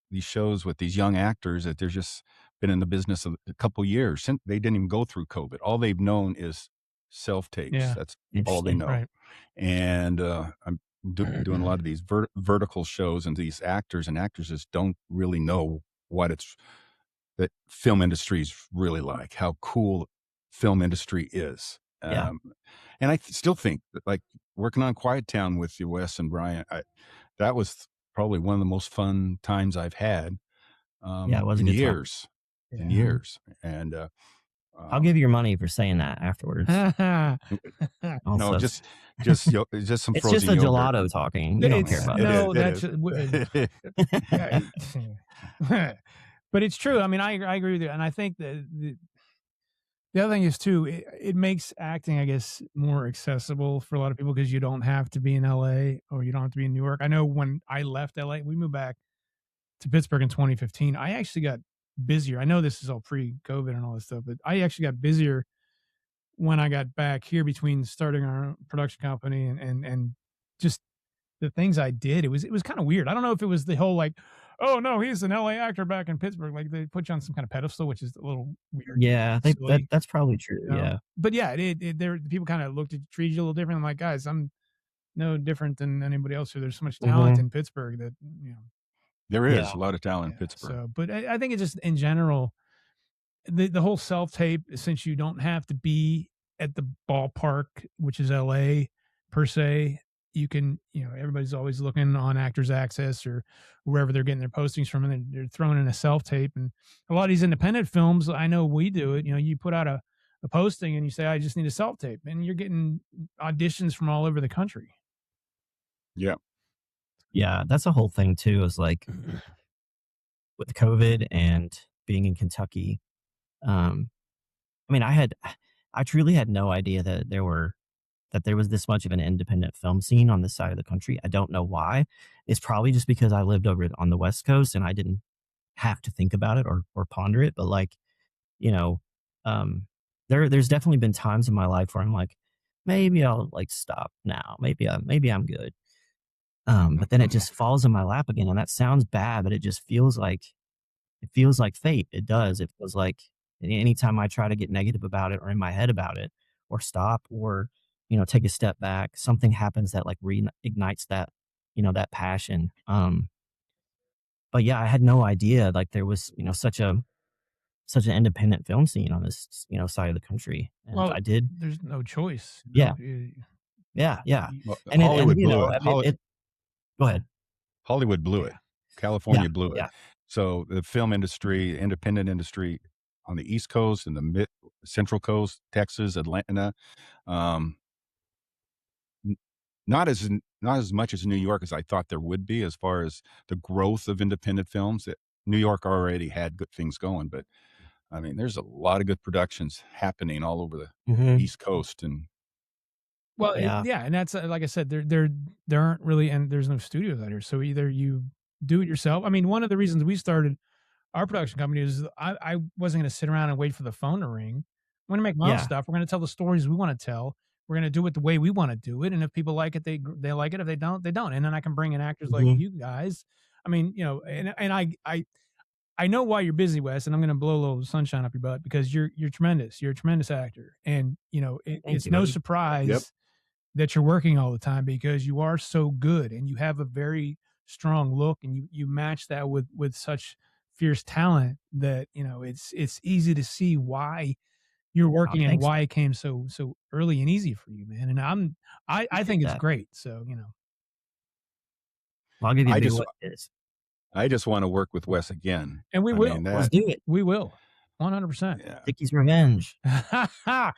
these shows with these young actors that they're just been in the business a couple years since they didn't even go through COVID. All they've known is self tapes. Yeah. That's all they interesting. know. Right. And I'm doing a lot of these vertical shows, and these actors and actresses don't really know what it's that film industry is really like, how cool film industry is. Yeah, And I still think that, like, working on Quiet Town with you, Wes and Brian, that was probably one of the most fun times I've had yeah. It was a in good time. years, in Yeah. years. And I'll give um, you your money for saying that afterwards. no, Also, just some it's just frozen a yogurt. gelato talking. We don't care It's Yeah, about it that. is. no, It that's is. yeah. But it's true. I mean, I agree with you, and I think that the other thing is too, it makes acting, I guess, more accessible for a lot of people because you don't have to be in LA or you don't have to be in New York. I know when I left LA, we moved back to Pittsburgh in 2015. I actually got busier. I know this is all pre-COVID and all this stuff, but I actually got busier when I got back here between starting our own production company and just the things I did. It was kind of weird. I don't know if it was the whole like, oh no, he's an LA actor back in Pittsburgh. Like they put you on some kind of pedestal, which is a little weird, Yeah, silly. that's probably true. Yeah, But yeah, there people kind of looked at treated you a little different. I'm like, guys, I'm no different than anybody else here. There's so much talent hmm in Pittsburgh that There is yeah, a lot of talent in yeah. Pittsburgh. So, but I think it's just in general the whole self tape, since you don't have to be at the ballpark, which is LA per se, you can, everybody's always looking on Actors Access or wherever they're getting their postings from, and they're throwing in a self tape. And a lot of these independent films, I know we do it. You put out a posting and you say, I just need a self tape, and you're getting auditions from all over the country. Yeah. yeah. That's a whole thing too. Is like with COVID and being in Kentucky. Um, I mean, I truly had no idea that there was this much of an independent film scene on this side of the country. I don't know why. It's probably just because I lived over on the West Coast and I didn't have to think about it or ponder it. But like, you know, um, there's definitely been times in my life where I'm like, maybe I'll like stop now. Maybe I'm good. But then it just falls in my lap again, and that sounds bad, but it feels like fate. It does. It feels like anytime I try to get negative about it or in my head about it or stop or take a step back, something happens that like reignites that, that passion. But yeah, I had no idea like there was, such an independent film scene on this, side of the country. And Well, I did. there's no choice. Yeah. Yeah. Well, And Hollywood blew I it. mean, go ahead. Hollywood blew it. Yeah. California blew it. Yeah. So the film industry, independent industry on the East Coast and the Central Coast, Texas, Atlanta, not as much as New York as I thought there would be as far as the growth of independent films. New York already had good things going, but I mean, there's a lot of good productions happening all over the East Coast. And well, and that's like I said, there aren't really, and there's no studios out here. So either you do it yourself. I mean, one of the reasons we started our production company is I wasn't going to sit around and wait for the phone to ring. We're going to make my own stuff. We're going to tell the stories we want to tell. We're going to do it the way we want to do it. And if people like it, they like it. If they don't, they don't. And then I can bring in actors like you guys. I mean, and I know why you're busy, Wes, and I'm going to blow a little sunshine up your butt because you're tremendous. You're a tremendous actor. And, it's no surprise that you're working all the time because you are so good and you have a very strong look and you match that with such fierce talent that, it's easy to see why you're working and why it came so early and easy for you, man. And I think it's great. So, I'll give you a big what it is. I just want to work with Wes again. And we will. Let's do it. We will. 100%. Yeah. Dickie's Revenge. Out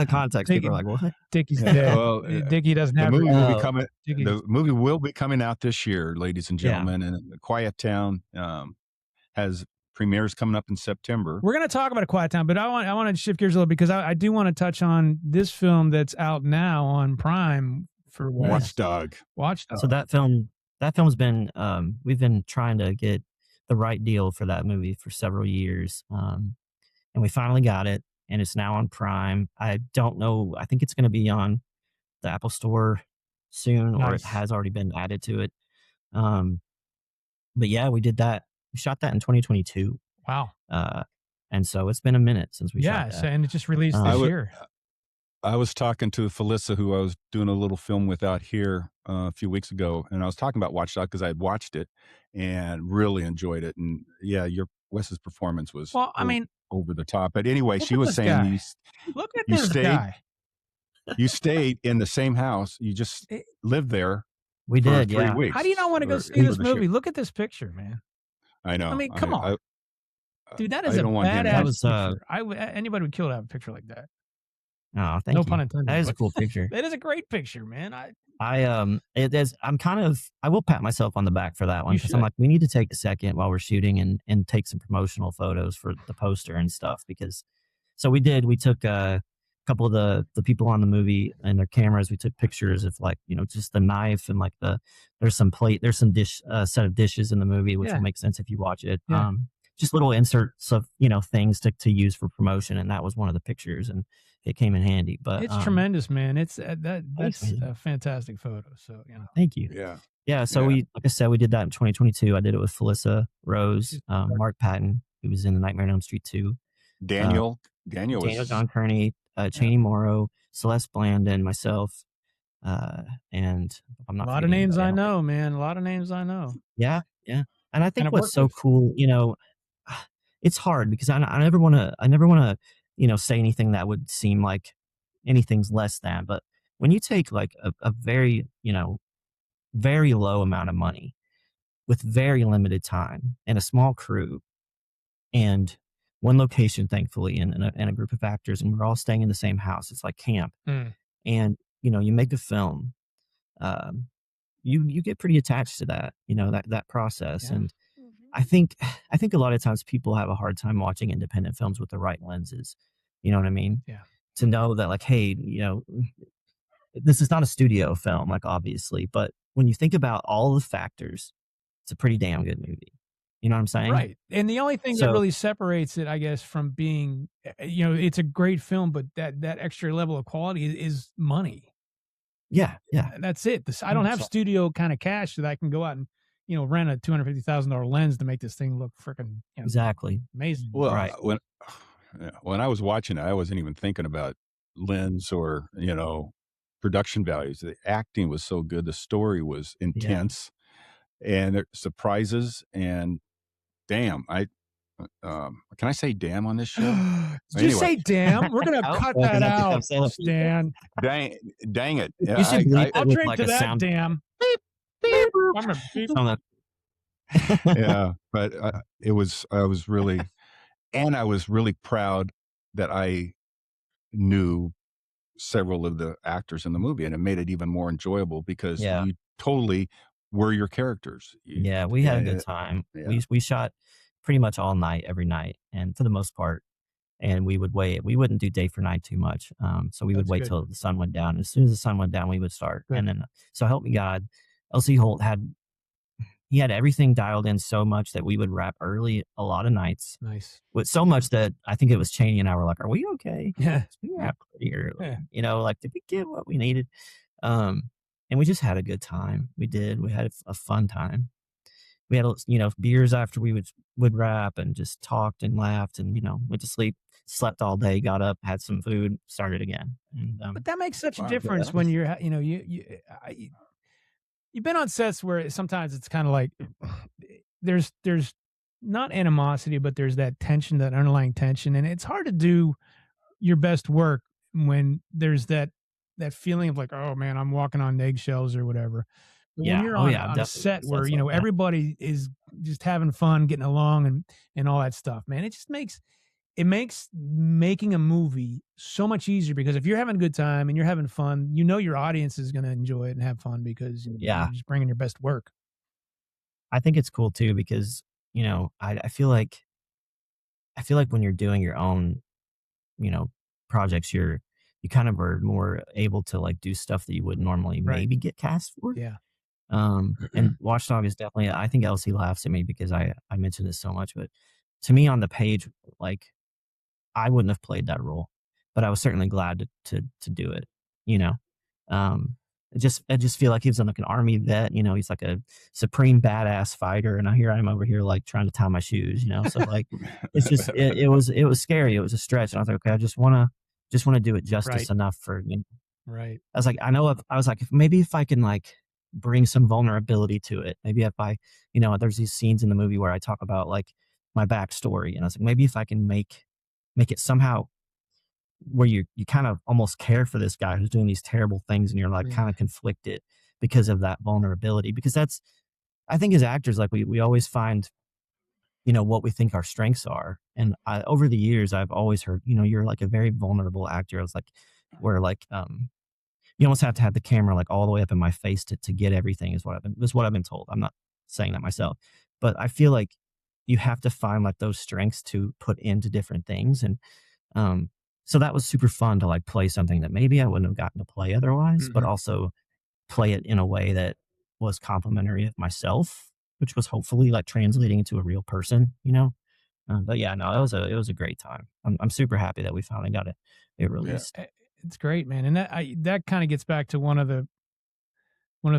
of context, people are like, what? Dickie's dead. Well, Dickie doesn't have the movie will be coming out this year, ladies and gentlemen. And Quiet Town has premieres coming up in September. We're going to talk about A Quiet Town, but I want to shift gears a little because I do want to touch on this film that's out now on Prime for Watchdog. So that film's been we've been trying to get the right deal for that movie for several years, and we finally got it, and it's now on Prime. I don't know. I think it's going to be on the Apple Store soon, or it has already been added to it. But yeah, we did that. We shot that in 2022. Wow. And so it's been a minute since we shot that. And it just released this year. I was talking to Felissa, who I was doing a little film with out here a few weeks ago, and I was talking about Watchdog because I had watched it and really enjoyed it. And Wes's performance was over the top. But anyway, she was saying look at this guy. You stayed in the same house. You just lived there. We did, 3 weeks. How do you not want to go see this movie? Look at this picture, man. I know. I mean, come on. Dude, that is a badass picture. Anybody would kill to have a picture like that. Oh, thank you. No pun intended. That is a cool picture. That is a great picture, man. I will pat myself on the back for that one because I'm like, we need to take a second while we're shooting and take some promotional photos for the poster and stuff we took a couple of the people on the movie and their cameras. We took pictures of just the knife and there's some set of dishes in the movie, which will make sense if you watch it. Yeah. Just little inserts of, things to use for promotion. And that was one of the pictures and it came in handy, but it's tremendous, man. It's that's a fantastic photo. So, thank you. Yeah. So like I said, we did that in 2022. I did it with Felissa Rose, Mark Patton, who was in the Nightmare on Elm Street 2. Daniel John Kearney, Chaney Morrow, Celeste Blandon, myself, and I'm not. A lot of names I know, man. A lot of names I know. Yeah. And I think what's so cool, it's hard because I never want to, say anything that would seem like anything's less than. But when you take like a very, very low amount of money with very limited time and a small crew and one location, thankfully, and a group of actors, and we're all staying in the same house. It's like camp. And, you make a film, you get pretty attached to that, that process. And I think a lot of times people have a hard time watching independent films with the right lenses. You know what I mean? Yeah. To know that like, hey, this is not a studio film, like obviously, but when you think about all the factors, it's a pretty damn good movie. You know what I'm saying? Right. And the only thing that really separates it, I guess, from being, it's a great film, but that extra level of quality is money. Yeah. That's it. I don't have studio kind of cash that I can go out and, rent a $250,000 lens to make this thing look freaking exactly amazing. Well, when I was watching it, I wasn't even thinking about lens or, production values. The acting was so good. The story was intense, and there surprises. And damn, can I say damn on this show? Did you say damn? We're gonna cut that out, Stan. Dang it! You should bleep I'll it with drink like to a that. sound. Damn. Beep, beep. I'm gonna beep. Yeah, but I was really, and I was really proud that I knew several of the actors in the movie, and it made it even more enjoyable because you totally were your characters. Yeah, we had a good time. Yeah. We shot pretty much all night, every night, and for the most part. And we would wait. We wouldn't do day for night too much. So we would wait till the sun went down. As soon as the sun went down, we would start. Good. And then, so help me God, LC Holt had everything dialed in so much that we would wrap early a lot of nights. Nice. With so much that I think it was Cheney and I were like, "Are we okay? Yeah. We wrap pretty early." Like, did we get what we needed? And we just had a good time. We did. We had a fun time. We had, beers after we would wrap and just talked and laughed and, went to sleep, slept all day, got up, had some food, started again. And, but that makes such a difference when you're, you've been on sets where sometimes it's kind of like there's not animosity, but there's that tension, that underlying tension. And it's hard to do your best work when there's that feeling of like, oh man, I'm walking on eggshells or whatever. When you're on a set where, everybody is just having fun, getting along and all that stuff, man, it just makes making a movie so much easier because if you're having a good time and you're having fun, your audience is going to enjoy it and have fun because you're just bringing your best work. I think it's cool too because, I feel like when you're doing your own, projects, you kind of are more able to like do stuff that you wouldn't normally maybe get cast for. Yeah. And Watchdog is definitely, I think Elsie laughs at me because I mentioned this so much, but to me on the page, like I wouldn't have played that role, but I was certainly glad to do it, I just feel like he was like an army vet, he's like a supreme badass fighter. And here I am over here, like trying to tie my shoes, so like, it's just, it was scary. It was a stretch. And I was like, okay, I just want to do it justice enough for, right. I was like, maybe if I can like bring some vulnerability to it, maybe if I, there's these scenes in the movie where I talk about like my backstory, and I was like, maybe if I can make it somehow where you kind of almost care for this guy who's doing these terrible things, and you're like kind of conflicted because of that vulnerability. Because that's, I think as actors, like we always find, what we think our strengths are. And over the years, I've always heard, you're like a very vulnerable actor. I was like, where like, you almost have to have the camera like all the way up in my face to get everything is what I've been told. I'm not saying that myself, but I feel like you have to find like those strengths to put into different things. And, so that was super fun to like play something that maybe I wouldn't have gotten to play otherwise, but also play it in a way that was complimentary of myself, which was hopefully like translating into a real person, but yeah, no, it was a great time. I'm super happy that we finally got it released. Yeah. It's great, man. And that kind of gets back to one of the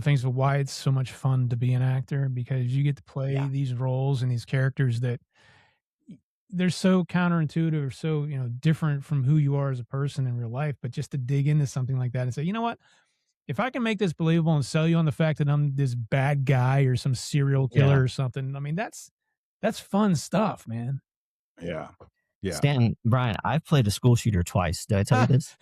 things of why it's so much fun to be an actor, because you get to play these roles and these characters that they're so counterintuitive or so, different from who you are as a person in real life. But just to dig into something like that and say, you know what, if I can make this believable and sell you on the fact that I'm this bad guy or some serial killer or something, I mean, that's fun stuff, man. Yeah. Stanton, Brian, I've played a school shooter twice. Did I tell you this?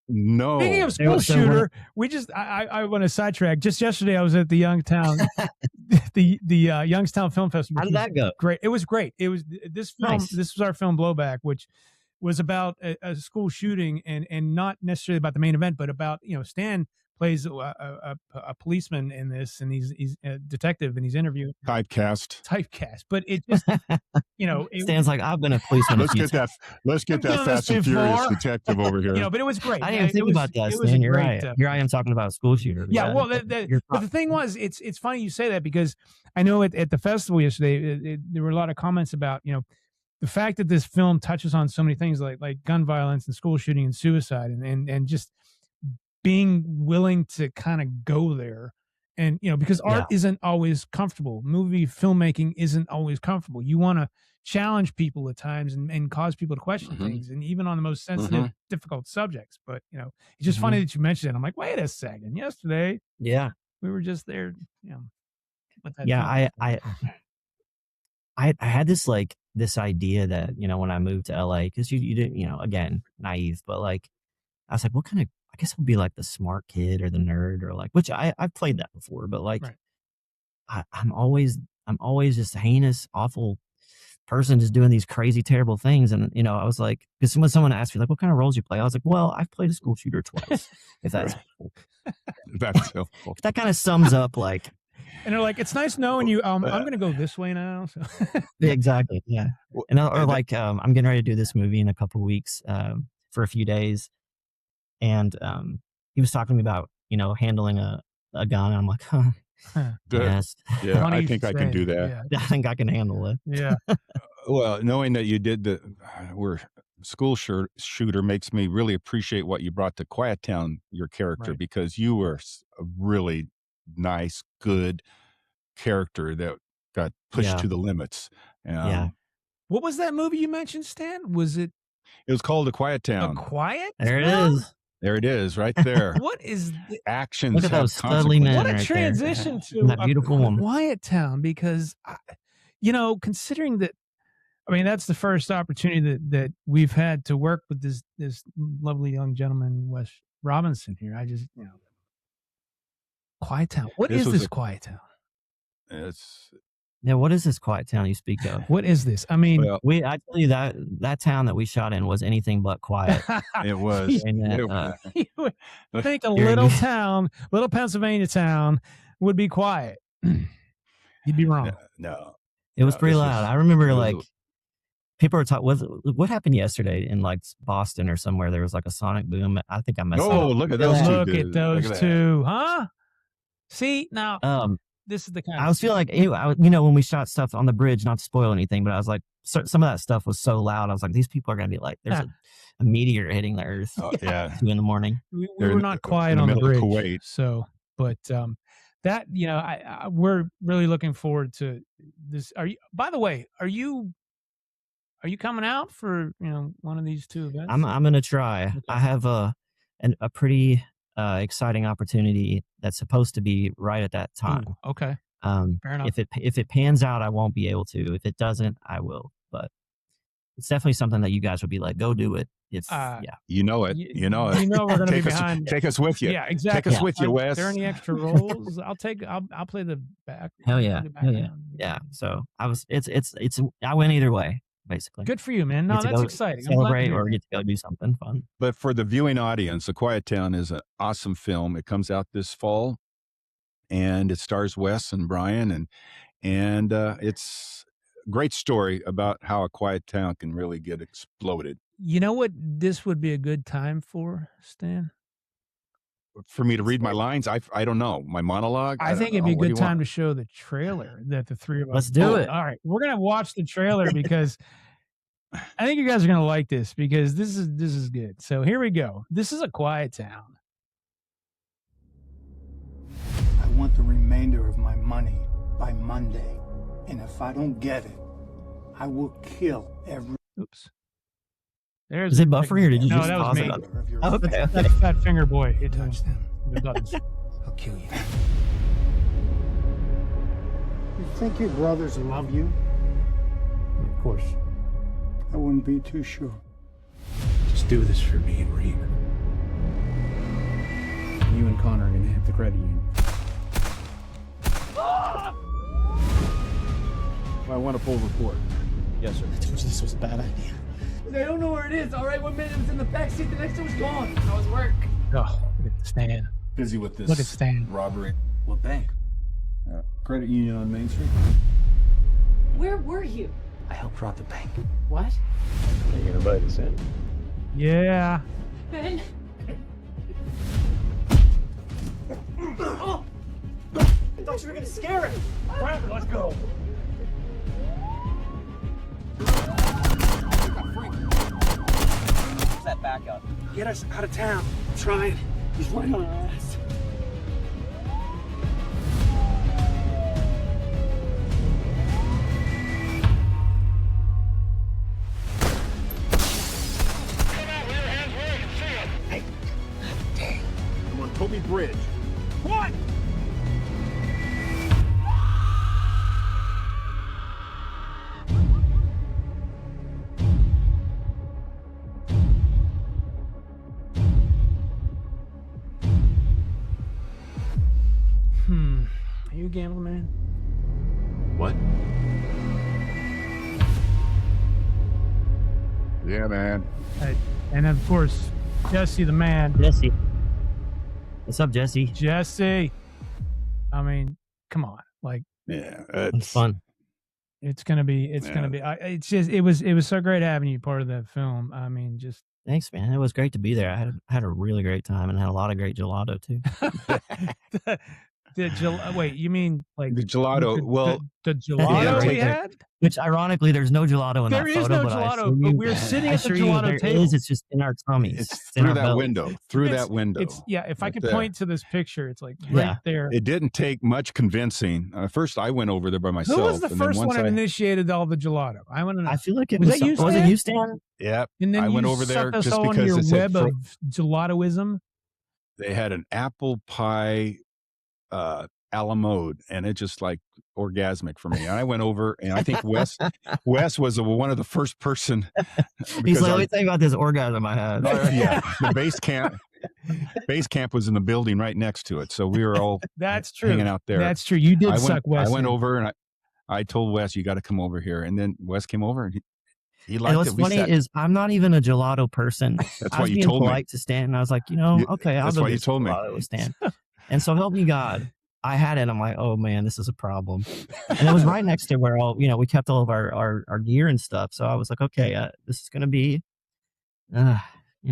No. Speaking of school shooter, we just I want to sidetrack. Just yesterday, I was at the Youngstown, the Youngstown Film Festival. How did that go? Great. It was great. It was this film. Nice. This was our film Blowback, which was about a school shooting and not necessarily about the main event, but about Stan plays a policeman in this, and he's a detective, and he's interviewing typecast, but it just Stan's like, I've been a policeman. Let's get that Fast and Furious detective over here. But it was great. I didn't think about that, Stan. You're right. Here I am talking about a school shooter. Yeah, well, but the thing was, it's funny you say that, because I know at the festival yesterday, there were a lot of comments about the fact that this film touches on so many things like gun violence and school shooting and suicide, and just being willing to kind of go there And, because art isn't always comfortable. Movie filmmaking isn't always comfortable. You want to challenge people at times and cause people to question things, and even on the most sensitive, difficult subjects. But, it's just funny that you mentioned it. I'm like, wait a second. Yesterday, we were just there, with that I had this this idea that, when I moved to LA, because you didn't, again, naive, but like, I was like, what kind of, I guess it would be like the smart kid or the nerd or like, which I've played that before, but like, I'm always just a heinous, awful person just doing these crazy, terrible things. And, I was like, because when someone asked me like, what kind of roles you play? I was like, well, I've played a school shooter twice, if that's helpful. That's helpful. That kind of sums up like. And they're like, it's nice knowing you. I'm going to go this way now. So. Exactly. Yeah. And or like, I'm getting ready to do this movie in a couple of weeks, for a few days. And he was talking to me about, handling a gun. And I'm like, yes. Yeah, I think I can do that. Yeah. I think I can handle it. Yeah. Well, knowing that you did we're school shooter makes me really appreciate what you brought to Quiet Town, your character, because you were a really nice, good character that got pushed to the limits. What was that movie you mentioned, Stan? Was it? It was called A Quiet Town. A Quiet There Town? it is. There it is, right there. What is actions? Look at those studly men. What a right transition there. to that beautiful woman. Quiet Town, because considering that, I mean, that's the first opportunity that we've had to work with this lovely young gentleman, Wes Robinson here. I just, Quiet Town. What is this Quiet Town? What is this Quiet Town you speak of? What is this? I mean, I tell you that town that we shot in was anything but quiet. It was. You would think a little town, little Pennsylvania town, would be quiet. You'd be wrong. No. It was pretty loud. I remember people were talking. What happened yesterday in like Boston or somewhere? There was like a sonic boom. I think I messed up. Oh, look at those two. Look at those two, huh? See now. This is the kind. I was feeling like when we shot stuff on the bridge, not to spoil anything, but I was like, some of that stuff was so loud. I was like, these people are gonna be like, there's a meteor hitting the earth. Oh, yeah, 2 a.m. We were not quiet on the bridge. So, but that we're really looking forward to this. By the way, are you coming out for one of these two events? I'm gonna try. Okay. I have a pretty exciting opportunity that's supposed to be right at that time. Ooh, okay. Fair enough. If it pans out, I won't be able to. If it doesn't, I will. But it's definitely something that you guys would be like, go do it. If you know it. You know we're going to be behind. Take us with you. Yeah, exactly. Take us with you, Wes. Are there any extra roles? I'll play the back. Hell yeah. Yeah. So I went either way. Basically. Good for you, man. No, that's exciting. Celebrate or get to go do something fun. But for the viewing audience, A Quiet Town is an awesome film. It comes out this fall, and it stars Wes and Brian, and it's a great story about how a quiet town can really get exploded. You know what this would be a good time for, Stan? For me to read my lines? I don't know. My monologue? I think it'd be a good time to show the trailer that the three of us. Let's do it. All right. We're going to watch the trailer because I think you guys are going to like this because this is good. So here we go. This is A Quiet Town. I want the remainder of my money by Monday. And if I don't get it, I will kill every... Oops. Is it buffering or did you just that pause was me. it? Oh, okay. That fat finger boy hit Touch them. the buttons. I'll kill you. You think your brothers love you? Of course. I wouldn't be too sure. Just do this for me and Reed. You and Connor are gonna hit the credit union. I want a full report. Yes, sir. I told you this was a bad idea. I don't know where it is, all right? 1 minute it was in the back seat, the next one was gone. How was work? Oh, look at Stan. Busy with this Look at Stan. robbery. What bank? Credit union on Main Street. Where were you? I helped rob the bank. What? Are you gonna invite us in? Yeah. Ben? Oh! I thought you were gonna scare him. Right, let's go. That back up. Get us out of town. I'm trying. He's right on our ass. you a gambling man? What? Yeah, man. And of course, Jesse the man. Jesse. What's up, Jesse? Jesse. I mean, come on. Like, yeah, it's fun. It's gonna be. It's just. It was so great having you part of that film. I mean, just. Thanks, man. It was great to be there. I had a really great time and had a lot of great gelato too. Wait, you mean like the gelato? The gelato we had? Which ironically, there's no gelato in that photo. There is no gelato, but we're sitting at the gelato table. It's just in our tummies. It's through that window. Through that window. If I could point to this picture, it's like right there. It didn't take much convincing. First, I went over there by myself. Who was the first one that initiated all the gelato? I want to know. I feel like it was you, Stan? Was it you, Stan? Yeah. And then I went over there just because your web of gelatoism. They had an apple pie a la mode, and it just like orgasmic for me. And I went over, and I think Wes was one of the first person. He's like, let me tell you about this orgasm I had. Yeah, the base camp was in the building right next to it, so we were all hanging out there. That's true. You did suck Wes. I went over and I told Wes, you got to come over here, and then Wes came over and he liked and what's funny is I'm not even a gelato person. That's why you told me. To Stan, and I was like, okay, I'll that's go why you told me. Stan. And so help me God, I had it. I'm like, oh man, this is a problem. And it was right next to where we kept all of our gear and stuff. So I was like, okay, this is gonna be, and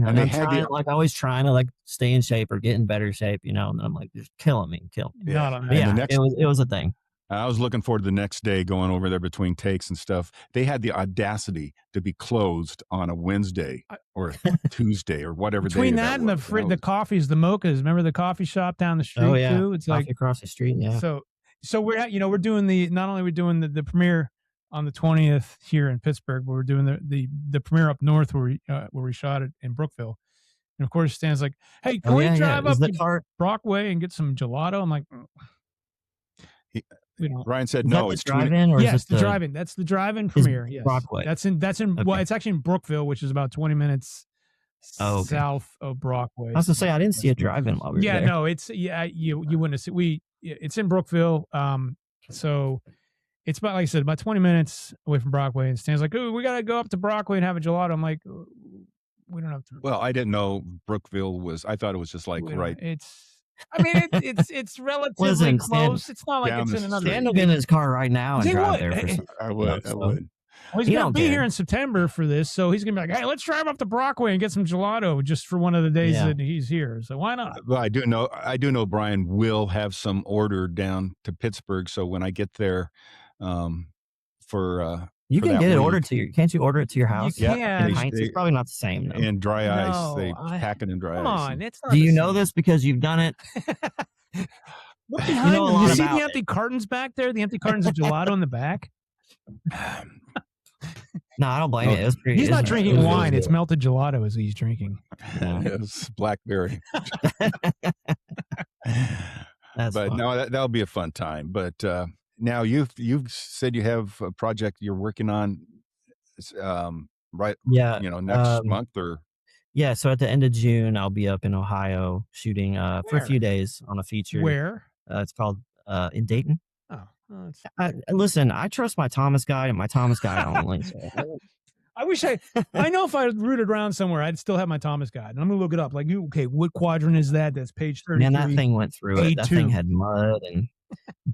I always trying to like stay in shape or get in better shape, and then I'm like, just killing me. Yeah, it was a thing. I was looking forward to the next day going over there between takes and stuff. They had the audacity to be closed on a Wednesday or Tuesday or whatever. Between that and the coffees, the mochas. Remember the coffee shop down the street too? It's coffee like across the street. Yeah. So we're we're doing the premiere on the 20th here in Pittsburgh, but we're doing the premiere up north where we shot it in Brookville. And of course, Stan's like, "Hey, can we drive up to Brockway and get some gelato?" I'm like. Ryan said no. It's drive-in, or yes, the drive-in. That's the drive-in premiere. Yes, Brockway. That's in. Okay. Well, it's actually in Brookville, which is about 20 minutes south of Brockway. I was gonna say I didn't see a drive-in while we were there. Yeah, no, it's you wouldn't have seen. It's in Brookville. So it's about, like I said, about 20 minutes away from Brockway. And Stan's like, "Oh, we gotta go up to Brockway and have a gelato." I'm like, "We don't have to." Well, I didn't know Brookville was. I thought it was just like right. I mean, it's relatively close. It's not like it's in another. Stan will get in his car right now and drive there. I would. Well, he's going to be here in September for this, so he's going to be like, "Hey, let's drive up to Brockway and get some gelato just for one of the days that he's here." So why not? Well, I do know Brian will have some ordered down to Pittsburgh, so when I get there, you can get it ordered to you. Can't you order it to your house? You can. It's probably not the same. Though. In dry ice, they pack it in dry ice. Come on, it's not. Do you know this because you've done it? Look behind them. You see the empty cartons back there? The empty cartons of gelato in the back? No, I don't blame you. It was pretty. He's not drinking wine. It's melted gelato as he's drinking. It's blackberry. But fun. No, that'll be a fun time. But now you've said you have a project you're working on, right? Yeah. Next month or. Yeah. So at the end of June, I'll be up in Ohio shooting for a few days on a feature. Where? It's called in Dayton. Oh, listen, I trust my Thomas guide and my Thomas guide only. So. I wish I know if I rooted around somewhere, I'd still have my Thomas guide. And I'm going to look it up. Like, okay, what quadrant is that? That's page 33. Man, that thing went through it. That thing had mud and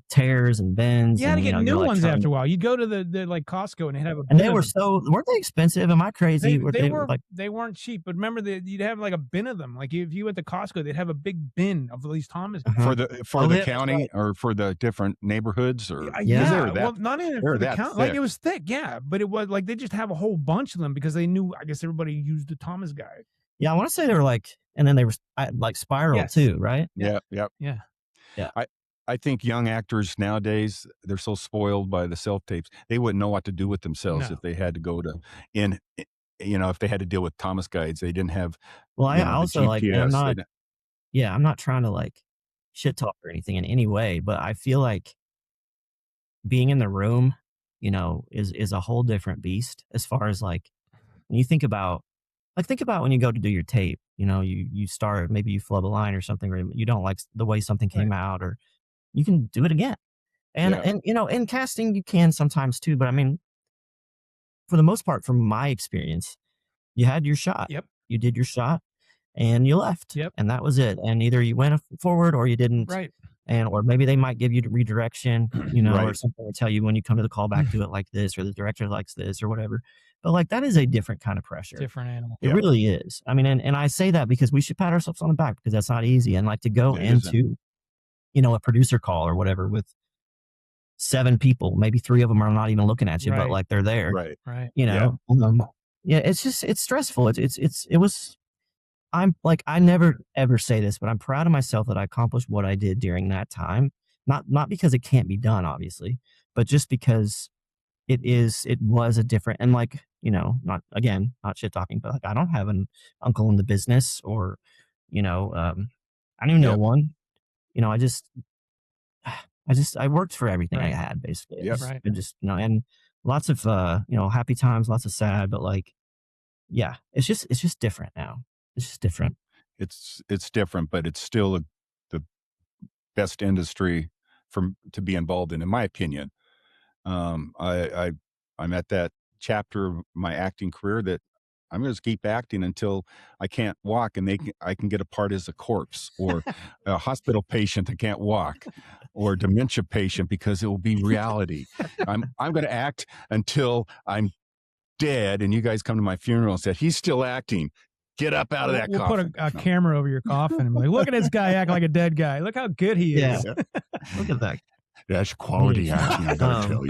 tears and bends. You had to get new ones after a while. You'd go to the like Costco and they'd have and they were weren't they expensive? Am I crazy? They weren't cheap, but remember you'd have like a bin of them. Like if you went to Costco, they'd have a big bin of these Thomas for the county or for the different neighborhoods or well, not even for the county. Like it was thick, but it was like they just have a whole bunch of them because they knew I guess everybody used the Thomas guide. Yeah, I want to say they were like, and then they were like spiral too, right? Yeah. I think young actors nowadays, they're so spoiled by the self-tapes. They wouldn't know what to do with themselves if they had to go to if they had to deal with Thomas guides. They didn't have. Well, I also like, I'm not trying to like shit talk or anything in any way, but I feel like being in the room, is a whole different beast as far as like, when you think about when you go to do your tape, you start, maybe you flub a line or something, or you don't like the way something came out, or you can do it again. And in casting you can sometimes too, but I mean, for the most part, from my experience, you had your shot. Yep. You did your shot and you left. Yep. And that was it. And either you went forward or you didn't. Right. And or maybe they might give you redirection, or Right. something to tell you when you come to the callback, do it like this, or the director likes this or whatever. But like that is a different kind of pressure. Different animal. It really is. I mean, and I say that because we should pat ourselves on the back because that's not easy. And like to go It isn't. into, a producer call or whatever with 7 people, maybe 3 of them are not even looking at you, but Right. like they're there. Right. Right. It's stressful. It was. I'm like, I never ever say this, but I'm proud of myself that I accomplished what I did during that time. Not because it can't be done, obviously, but just because it was a different, and like, not shit talking, but like I don't have an uncle in the business or, I don't even know one. I worked for everything I Right. had basically. Yep. Right. And lots of happy times, lots of sad, but like, yeah, it's just different now. It's just different. It's different, but it's still the best industry to be involved in my opinion. I'm at that chapter of my acting career that I'm going to keep acting until I can't walk, and I can get a part as a corpse or a hospital patient that can't walk, or a dementia patient, because it will be reality. I'm going to act until I'm dead, and you guys come to my funeral and say, he's still acting. Get up out of that We'll coffin. put a camera over your coffin and be like, look at this guy acting like a dead guy. Look how good he is. Yeah. Look at that. That's quality acting, I gotta tell you.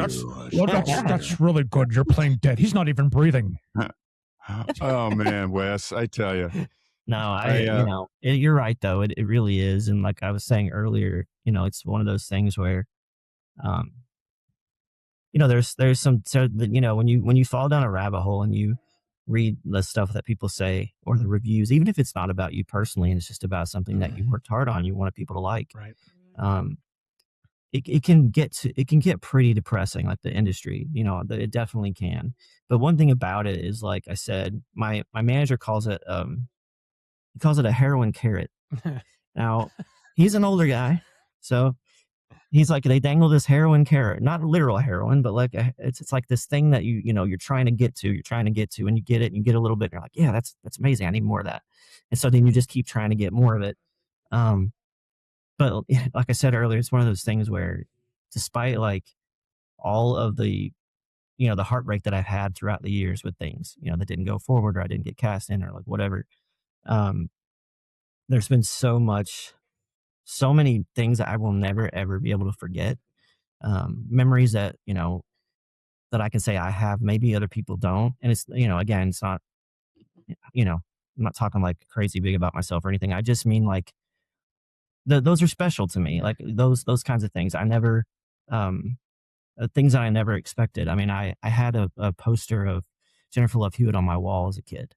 That's really good. You're playing dead. He's not even breathing. Oh man, Wes, I tell you. No, you're right though. It really is. And like I was saying earlier, it's one of those things where, there's some, so that, when you fall down a rabbit hole and you read the stuff that people say or the reviews, even if it's not about you personally and it's just about something that you worked hard on, you wanted people to like, Right. it can get pretty depressing, like the industry, it definitely can. But one thing about it is, like I said, my manager calls it a heroin carrot. Now he's an older guy, so he's like, they dangle this heroin carrot, not literal heroin, but like it's like this thing that you're trying to get to, and you get it and you get a little bit and you're like, yeah, that's amazing, I need more of that. And so then you just keep trying to get more of it. But like I said earlier, it's one of those things where, despite like all of the the heartbreak that I've had throughout the years with things that didn't go forward, or I didn't get cast in, or like whatever, there's been so many things that I will never ever be able to forget. Memories that that I can say I have, maybe other people don't. And it's again, it's not I'm not talking like crazy big about myself or anything. I just mean like those are special to me. Like those kinds of things I never things that I never expected. I mean, I had a poster of Jennifer Love Hewitt on my wall as a kid.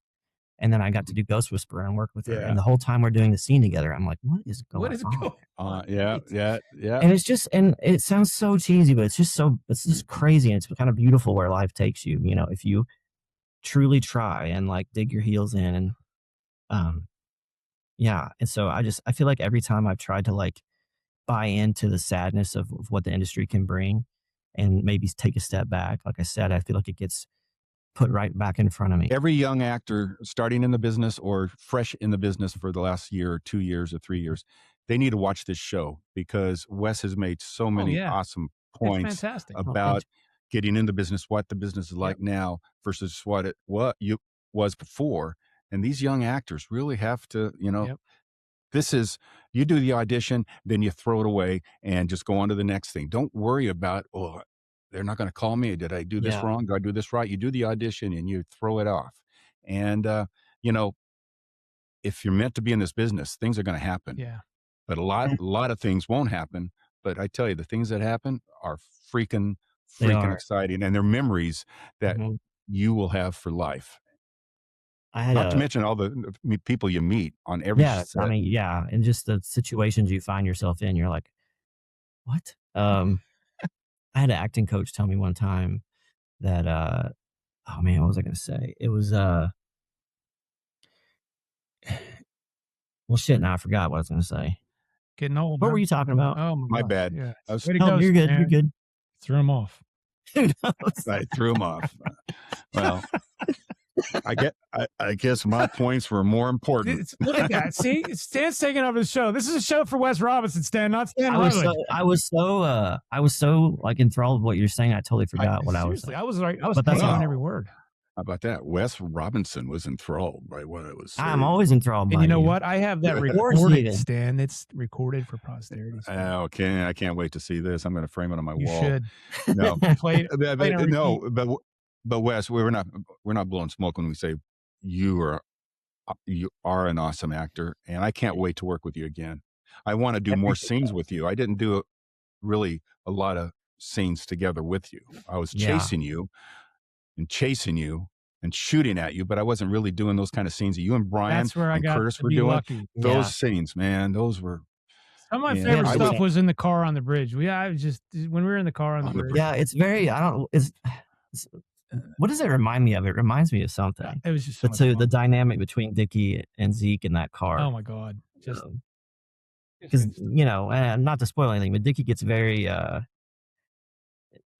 And then I got to do Ghost Whisperer and work with her. Yeah. And the whole time we're doing the scene together, I'm like, what is going on? Yeah. And it's just, and it sounds so cheesy, but it's just crazy. And it's kind of beautiful where life takes you, if you truly try and like dig your heels in. And yeah. And so I feel like every time I've tried to like buy into the sadness of what the industry can bring and maybe take a step back, like I said, I feel like it gets put right back in front of me. Every young actor starting in the business or fresh in the business for the last year or 2 years or 3 years, they need to watch this show, because Wes has made so many awesome points about getting into business, what the business is like now versus what it was before. And these young actors really have to, this is, you do the audition, then you throw it away and just go on to the next thing. Don't worry about, they're not going to call me. Did I do this wrong? Did I do this right? You do the audition and you throw it off. And, if you're meant to be in this business, things are going to happen. Yeah. But a lot of things won't happen. But I tell you, the things that happen are freaking exciting. And they're memories that you will have for life. Not to mention all the people you meet on every set. I mean, and just the situations you find yourself in, you're like, what? I had an acting coach tell me one time that, oh man, what was I going to say? It was, well, shit, now I forgot what I was going to say. Getting old. What huh? were you talking about? Oh My gosh, bad. Yeah. I was- Way to No, go, you're good. Stan. You're good. Threw him off. Who knows? I threw him off. Well, I guess my points were more important. Look at that. See, Stan's taking over the show. This is a show for Wes Robinson, Stan, not Stan I was Hartman. so like enthralled with what you're saying. I totally forgot what I was Seriously, saying. I was right. I was But that's taking all. on every word. How about that? Wes Robinson was enthralled by what I was saying. I'm always enthralled by And you know what? I have that course, recorded, Steven. Stan. It's recorded for posterity. Okay, I can't wait to see this. I'm going to frame it on my You wall. should. No, Play it. Play it on no, but Wes, we're not blowing smoke when we say you are an awesome actor, and I can't wait to work with you again. I want to do more scenes with you. I didn't do really a lot of scenes together with you. I was chasing you and shooting at you, but I wasn't really doing those kind of scenes that you and Brian That's where I and got Curtis to were be doing. lucky. Those scenes, man, those were. Some of my Yeah, favorite I stuff would- was in the car on the bridge. I was just when we were in the car on the bridge. Yeah, it's very. I don't. It's what does it remind me of? It reminds me of something. It was just so much fun. The dynamic between Dickie and Zeke in that car. Oh my god! Just because not to spoil anything, but Dickie gets very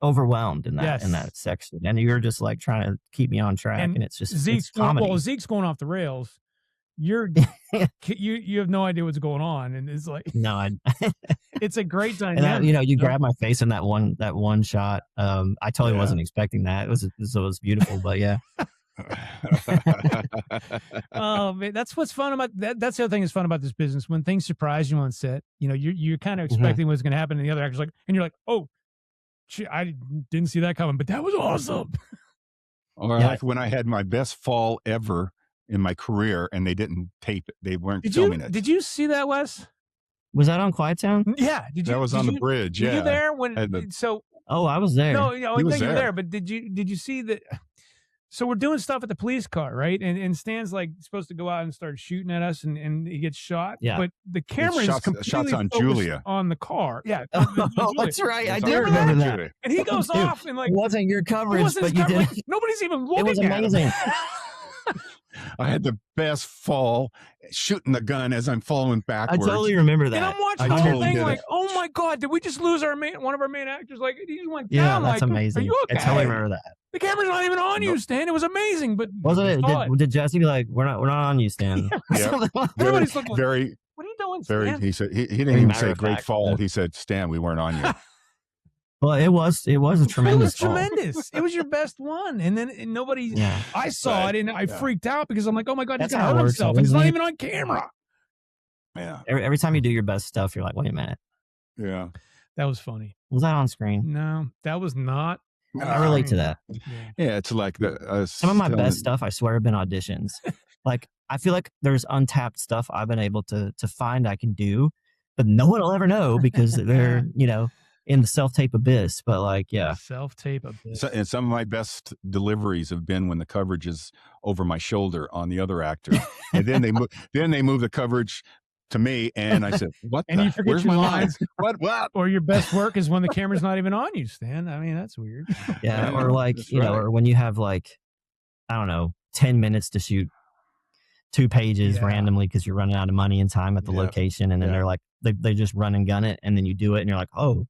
overwhelmed in that section, and you're just like trying to keep me on track, and it's just Zeke's it's comedy. Well, Zeke's going off the rails. You have no idea what's going on, and it's like no, it's a great and dynamic. you grab my face in that one shot. I totally wasn't expecting that. It was beautiful, but yeah. Oh man, that's what's fun about that. That's the other thing that's fun about this business. When things surprise you on set, you're kind of expecting what's going to happen, and the other actor's like, and you're like, oh, shit, I didn't see that coming, but that was awesome. Or like when I had my best fall ever in my career, and they didn't tape it. They weren't filming it. Did you see that, Wes? Was that on Quiet Town? Yeah. That was on the bridge. Were Yeah. you there when? Oh, I was there. No, I He know was you were there. there, but did you see that? So we're doing stuff at the police car, right? And Stan's like supposed to go out and start shooting at us, and he gets shot. Yeah. But the camera is completely shots on focused Julia. on the car. Yeah. Oh, that's right. I It's do on remember Julia. that. And he goes Dude, off and like It wasn't your it coverage, wasn't his but you cover- did. like, nobody's even looking. It was at him. amazing. I had the best fall shooting the gun as I'm following I backwards. totally remember that. And I'm watching I the whole totally thing did like, it. oh my god, did we just lose one of our main actors? Like he just went Yeah, down. that's like, amazing. Are you okay? I totally remember that. The camera's not even on you, Stan. It was amazing, but Wasn't it? saw Did Jesse be like, "We're not on you, Stan"? Yeah. Something like that. Everybody's looking like, Very, what are you doing, very. Stan? He said he didn't Very even matter say of great fact. fall. He said, "Stan, we weren't on you." Well, it was a tremendous. It was tremendous. It was your best one, and then nobody. Yeah. I saw it and I freaked out because I'm like, oh my god, he's That's gonna how it hurt works, himself, and he's isn't not it? even on camera. Yeah, Every time you do your best stuff, you're like, "Wait a minute, yeah. That was funny. was that on screen?" No, that was not. I relate to that. Yeah, it's like Some of my best stuff, I swear, have been auditions. Like, I feel like there's untapped stuff I've been able to find I can do, but no one will ever know because they're in the self-tape abyss. But like, yeah, Self-tape a bit. And some of my best deliveries have been when the coverage is over my shoulder on the other actor, and then they move the coverage to me, and I said, "What? And you forget where's your my lines. lines? What? Or your best work is when the camera's not even on you, Stan. I mean, that's weird. yeah, Yeah, or like that's you know, right. or when you have like, I don't know, 10 minutes to shoot 2 pages Yeah. randomly because you're running out of money and time at the Yeah. location, and then Yeah. they're like, they just run and gun it, and then you do it, and you're like, oh,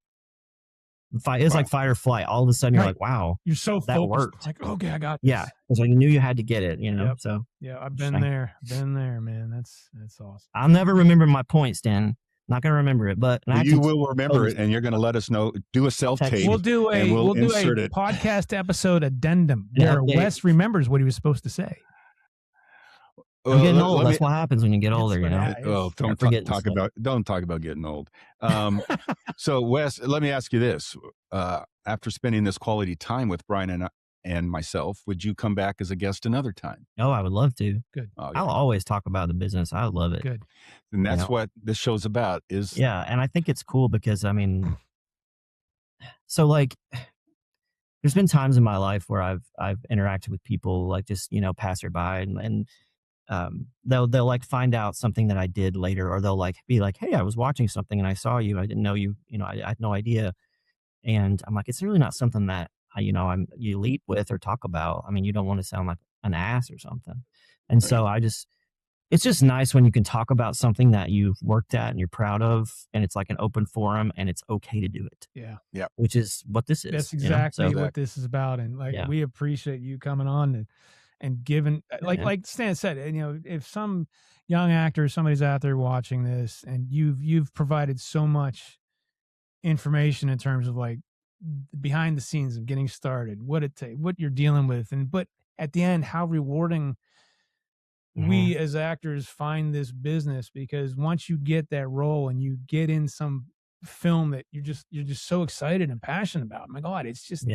it's like fight or flight. All of a sudden, you're Right. like, wow, You're so That focused. worked. Like, okay, I got this. yeah, because you knew you had to get it, Yep. So Yeah, I've been Interesting. there. Been there, man. That's awesome. I'll never remember my point, Stan. Not gonna remember it, but and I Well, have you to- will remember it, and you're going to let us know. Do a self tape. We'll do a and we'll insert a it. podcast episode addendum Yeah, where update. Wes remembers what he was supposed to say. I'm getting let- old. let That's me- what happens when you get older, you know. Yeah, Oh, it's- don't forgetting talk stuff. about getting old. So Wes, let me ask you this: after spending this quality time with Brian and myself, would you come back as a guest another time? Oh, I would love to. Good. Oh, yeah. I'll always talk about the business. I love it. Good. And that's Yeah. what this show's about. Is Yeah, and I think it's cool because I mean, so like, there's been times in my life where I've interacted with people like just passerby, and they'll like find out something that I did later, or they'll like be like, hey, I was watching something and I saw you. I didn't know you. I had no idea, and I'm like, it's really not something that you lead with or talk about. I mean, you don't want to sound like an ass or something, and so I just it's just nice when you can talk about something that you've worked at and you're proud of, and it's like an open forum and it's okay to do it. Yeah. Yeah. Which is what this is. That's exactly So, what this is about. And like, Yeah. we appreciate you coming on and giving, Yeah. like Stan said, you know, if some young actor, somebody's out there watching this and you've provided so much information in terms of like behind the scenes of getting started, what you're dealing with. But at the end, how rewarding we as actors find this business, because once you get that role and you get in some film that you're just so excited and passionate about, my God, it's just,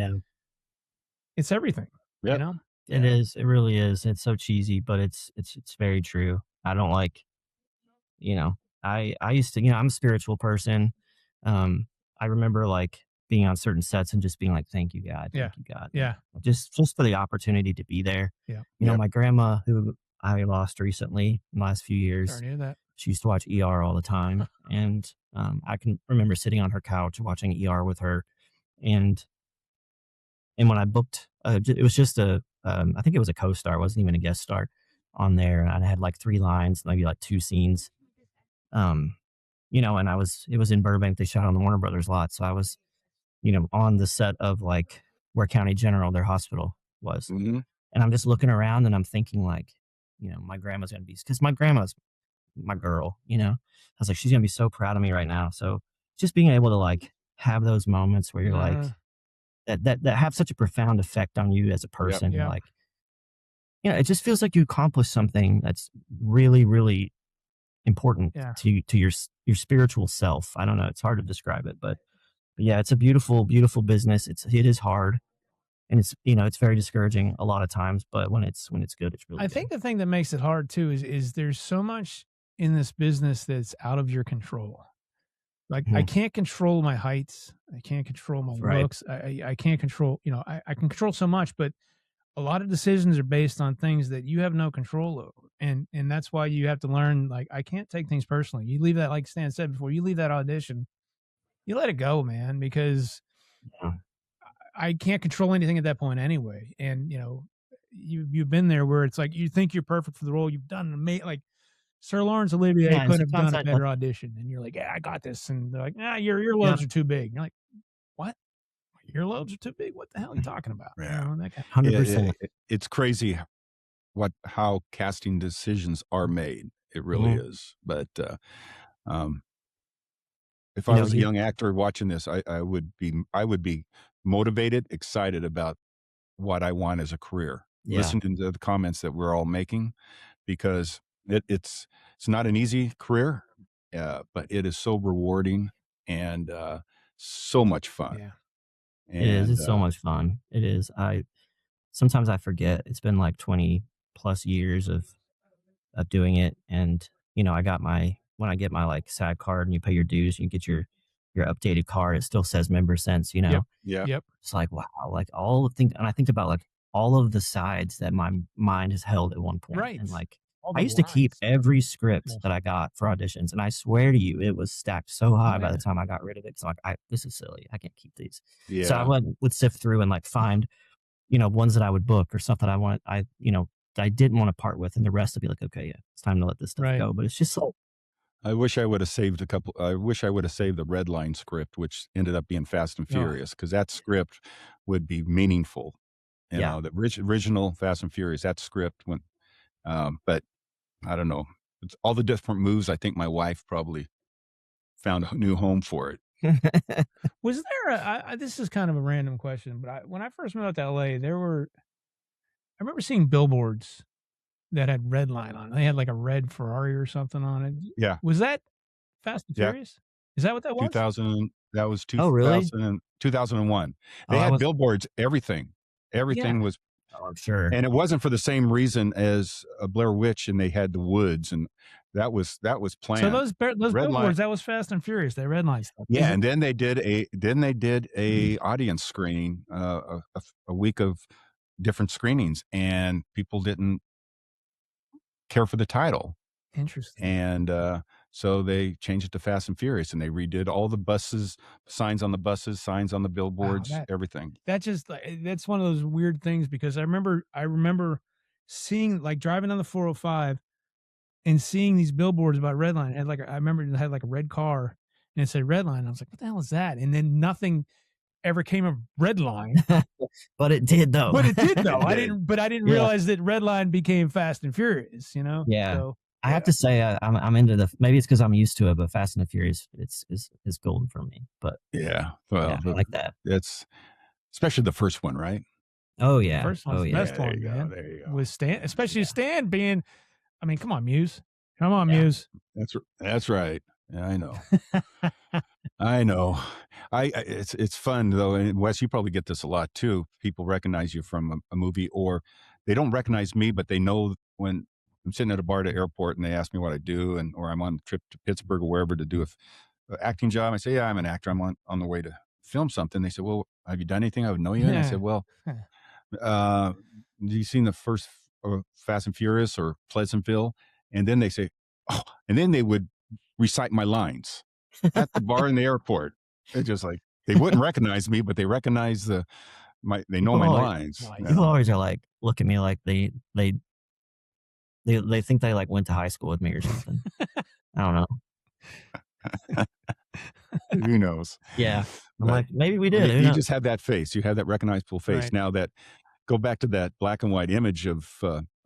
it's everything. Yep. You know, It is. It really is. It's so cheesy, but it's very true. I don't like, I used to, I'm a spiritual person. I remember like being on certain sets and just being like, thank you, God. Thank you, God. Yeah. Just for the opportunity to be there. Yeah. My grandma, who I lost recently in the last few years, Sorry to hear that. she used to watch ER all the time. And I can remember sitting on her couch watching ER with her. And when I booked, it was just I think it was a co-star. It wasn't even a guest star on there. And I had like 3 lines, maybe like 2 scenes. And it was in Burbank. They shot on the Warner Brothers lot. So I was, on the set of like where County General, their hospital was. Mm-hmm. And I'm just looking around and I'm thinking like, my grandma's going to be, because my grandma's my girl, I was like, she's going to be so proud of me right now. So just being able to like have those moments where you're like, that have such a profound effect on you as a person. Yep. Like, it just feels like you accomplished something that's really, really important to your spiritual self. I don't know. It's hard to describe it, but yeah, it's a beautiful, beautiful business. It is hard. And it's, it's very discouraging a lot of times, but when it's good, it's really good. I think the thing that makes it hard too is there's so much in this business that's out of your control. Like I can't control my heights. I can't control my looks. I can't control, I can control so much, but a lot of decisions are based on things that you have no control over. And that's why you have to learn, like, I can't take things personally. You leave that, like Stan said before, you leave that audition, you let it go, man, because I can't control anything at that point anyway. And, you've been there where it's like, you think you're perfect for the role. You've done amazing, like Sir Lawrence Olivier could have done a better audition. And you're like, yeah, I got this. And they're like, your earlobes are too big. And you're like, what? My earlobes are too big? What the hell are you talking about? Yeah. 100%. It's crazy how casting decisions are made. It really is. But if I was a young actor watching this, I would be motivated, excited about what I want as a career. Listening to the comments that we're all making, because it's not an easy career, but it is so rewarding and so much fun. Yeah. And, it is. It's so much fun. It is. Sometimes I forget. It's been like 20 plus years of doing it, and when I get my like SAG card and you pay your dues, you get your updated card. It still says member sense. Yep. It's like, wow, like all the things, and I think about like all of the sides that my mind has held at one point, right? And like I used to keep every script that I got for auditions, and I swear to you, it was stacked so high by the time I got rid of it. So like, this is silly. I can't keep these. Yeah. So I would sift through and like find, ones that I would book or stuff that I didn't want to part with, and the rest would be like, okay, yeah, it's time to let this stuff go. But it's just so. I wish I would have saved I wish I would have saved the Red Line script, which ended up being Fast and Furious, because that script would be meaningful. The original Fast and Furious, that script went, but I don't know. It's all the different moves. I think my wife probably found a new home for it. Was there this is kind of a random question, but when I first moved out to LA, I remember seeing billboards that had Red Line on it. They had like a red Ferrari or something on it. Yeah. Was that Fast and Furious? Is that what that was? 2000. That was 2000. Oh, really? 2001. They had billboards. Everything was. Oh, I'm sure. And it wasn't for the same reason as Blair Witch, and they had the woods, and that was planned. So those billboards, that was Fast and Furious. That Red Line stuff. Yeah, and then they did a audience screening, a week of different screenings, and people didn't care for the title. Interesting. And so they changed it to Fast and Furious, and they redid all the buses, signs on the buses, signs on the billboards, everything. That's one of those weird things, because I remember seeing, like, driving on the 405, and seeing these billboards about Redline. Had like I remember it had like a red car and it said Redline. I was like, what the hell is that? And then nothing ever came of Redline. But it did though. But it did though. I didn't realize that Redline became Fast and Furious, you know? Yeah. So, I have to say I'm into maybe it's because I'm used to it, but Fast and the Furious is golden for me. But yeah, well, yeah, I like that. It's especially the first one, right? Oh yeah. The first one's the best one, man. There you go. With Stan, especially Stan being, I mean, come on, Muse. Come on, Muse. That's right. Yeah, I know. I know. It's fun though, and Wes, you probably get this a lot too. People recognize you from a movie, or they don't recognize me, but they know when I'm sitting at a bar at the airport and they ask me what I do, or I'm on a trip to Pittsburgh or wherever to do a acting job. I say, yeah, I'm an actor. I'm on the way to film something. They say, well, have you done anything? I would know you. And I said, well, have you seen the first Fast and Furious or Pleasantville? And then they say, oh, and then they would recite my lines at the bar in the airport. It's just like, they wouldn't recognize me, but they recognize they know my lines. People always are like, look at me like they think they like went to high school with me or something. I don't know. Who knows? Yeah. I'm like, maybe we did. You just have that face. You have that recognizable face. Right. Now that, go back to that black and white image of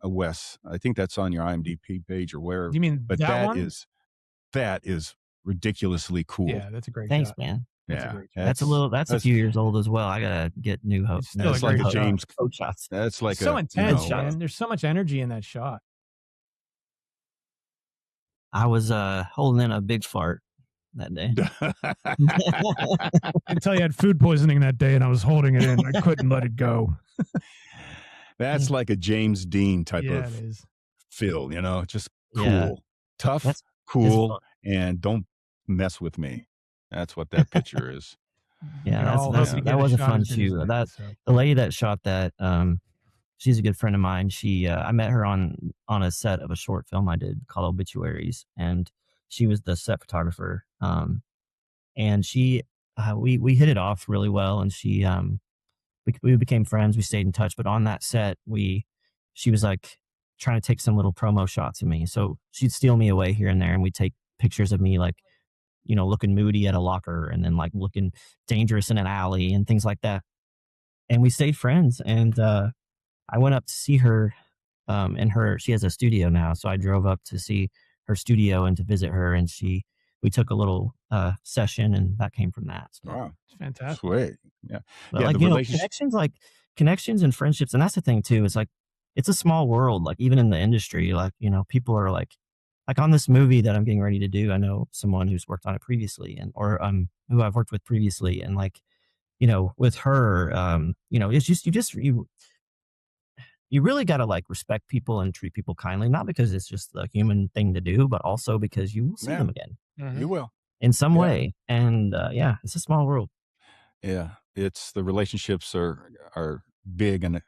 Wes. I think that's on your IMDb page or where. You mean but that is ridiculously cool. Yeah, that's a great Thanks, shot. man. Yeah, that's a few years old as well. I gotta get new hope. That's like a James coat shots. That's like so intense, man. There's so much energy in that shot. I was holding in a big fart that day. I can tell you had food poisoning that day, and I was holding it in. I couldn't let it go. That's like a James Dean type of it is. feel, just cool, Yeah. tough, cool, and don't mess with me. That's what that picture is. Yeah, that was a fun shoot. The lady that shot that, she's a good friend of mine. She I met her on a set of a short film I did called Obituaries, and she was the set photographer. And she we hit it off really well, and she we became friends. We stayed in touch, but on that set, she was like trying to take some little promo shots of me. So she'd steal me away here and there, and we'd take pictures of me like, looking moody at a locker, and then like looking dangerous in an alley and things like that. And we stayed friends. And I went up to see her, she has a studio now. So I drove up to see her studio and to visit her, and we took a little session, and that came from that. So. Wow, it's fantastic. Sweet. Yeah. But connections and friendships. And that's the thing too. It's like, it's a small world. Like even in the industry, like, people are like on this movie that I'm getting ready to do. I know someone who's worked on it previously, or who I've worked with previously. And like, with her, it's just, you really got to like respect people and treat people kindly, not because it's just the human thing to do, but also because you will see them again. Mm-hmm. You will. In some way. And it's a small world. Yeah. It's the relationships are big, and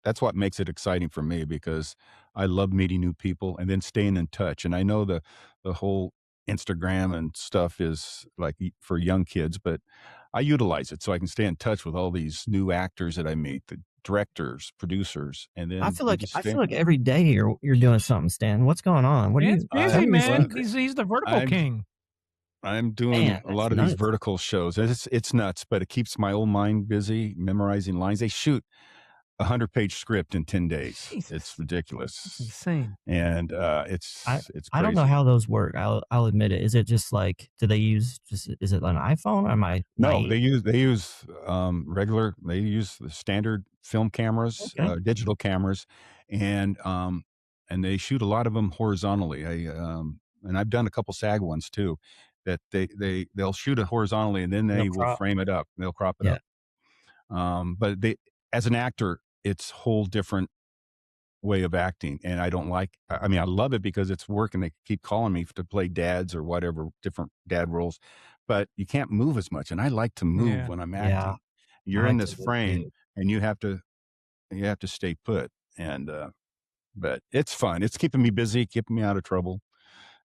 that's what makes it exciting for me, because I love meeting new people and then staying in touch. And I know the whole Instagram and stuff is like for young kids, but I utilize it so I can stay in touch with all these new actors that I meet, the directors, producers, and then I feel like every day you're doing something, Stan. What's going on? What are you? It's busy, man. He's the vertical king. I'm doing a lot of these vertical shows. It's nuts, but it keeps my old mind busy memorizing lines. They shoot 100-page script in 10 days. Jesus. It's ridiculous. It's insane. And it's crazy. I don't know how those work. I'll admit it. Is it just like, do they use is it an iPhone, or am I? No, they use regular. They use the standard film cameras, digital cameras, and they shoot a lot of them horizontally. And I've done a couple SAG ones too, that they'll shoot it horizontally, and then they will frame it up. They'll crop it up. But as an actor, it's a whole different way of acting. And I love it because it's work, and they keep calling me to play dads or whatever, different dad roles, but you can't move as much. And I like to move when I'm acting. Yeah. You're in this frame, and you have to stay put. And, but it's fun. It's keeping me busy, keeping me out of trouble.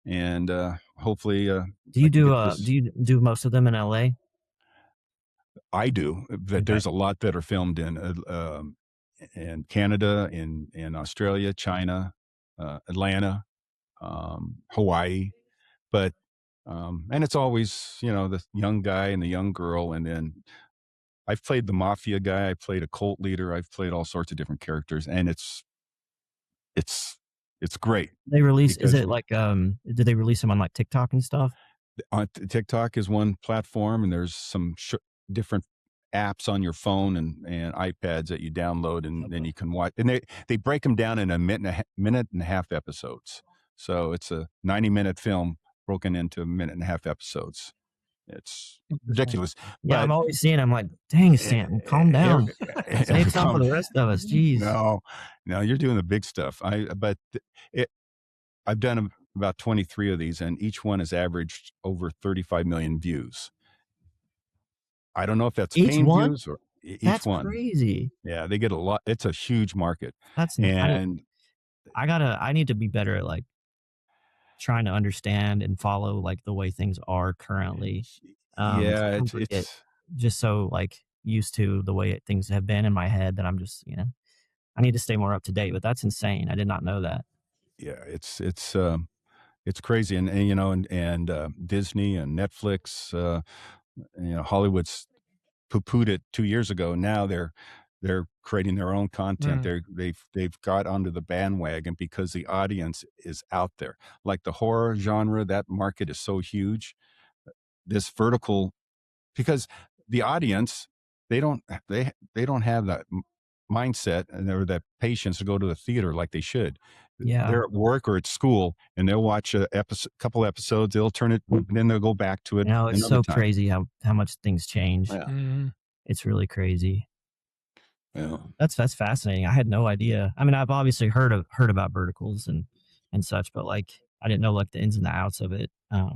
And, hopefully, do you do most of them in LA? I do, but there's a lot that are filmed in Canada, in Australia, China, Atlanta, Hawaii, but and it's always, you know, the young guy and the young girl. And then I've played the mafia guy. I played a cult leader. I've played all sorts of different characters, and it's great. They release, is it like, do they release them on like TikTok and stuff? On TikTok is one platform, and there's some different apps on your phone and iPads that you download, and then you can watch. And they break them down in a minute and a half episodes. So it's a 90-minute film broken into a minute and a half episodes. It's ridiculous. Yeah, I'm always seeing. I'm like, dang, Stanton, calm down. Save some for the rest of us. Jeez. No, you're doing the big stuff. I've done about 23 of these, and each one has averaged over 35 million views. I don't know if that's paying views or each one. That's crazy. Yeah, they get a lot. It's a huge market. I need to be better at like trying to understand and follow like the way things are currently. Yeah, it's just so like used to the way things have been in my head that I'm just, you know, I need to stay more up to date. But that's insane. I did not know that. Yeah, it's crazy, and you know, and Disney and Netflix, you know, Hollywood's poo-pooed it 2 years ago. Now they're creating their own content. They've got onto the bandwagon because the audience is out there. Like the horror genre, that market is so huge. This vertical, because the audience, they don't have that mindset or that patience to go to the theater like they should. Yeah, they're at work or at school, and they'll watch a couple episodes. They'll turn it, and then they'll go back to it. No, it's so crazy how much things change. Yeah. Mm-hmm. It's really crazy. Yeah, that's fascinating. I had no idea. I mean, I've obviously heard about verticals and such, but like I didn't know like the ins and the outs of it. They're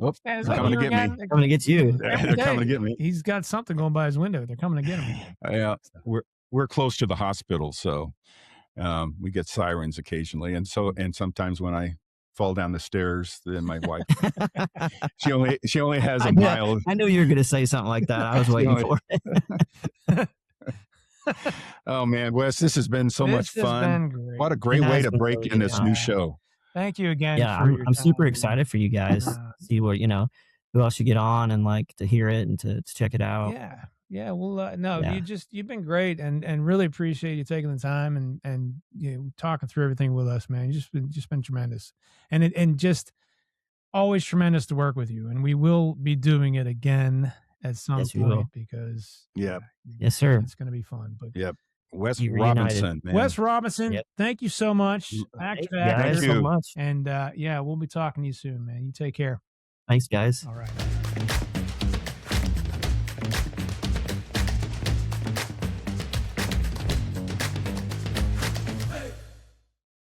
coming to get me. They're coming to get you. They're coming to get me. He's got something going by his window. They're coming to get him. Yeah, we're close to the hospital, so we get sirens occasionally, and sometimes when I fall down the stairs, then my wife she only has a mile. I knew you were going to say something like that. I was waiting for it. Oh man, Wes, this has been so much fun. What a great way to break in this new show. Thank you again. Yeah, I'm super excited for you guys. See what, you know, who else you get on, and like to hear it and to check it out. Yeah. Well, you've been great, and really appreciate you taking the time and you know, talking through everything with us, man. You've just been tremendous, and just always tremendous to work with you. And we will be doing it again at some point because yes, sir, it's going to be fun. But Wes Robinson, man. Wes Robinson, thank you so much. Thank you so much. And we'll be talking to you soon, man. You take care. Thanks, guys. All right.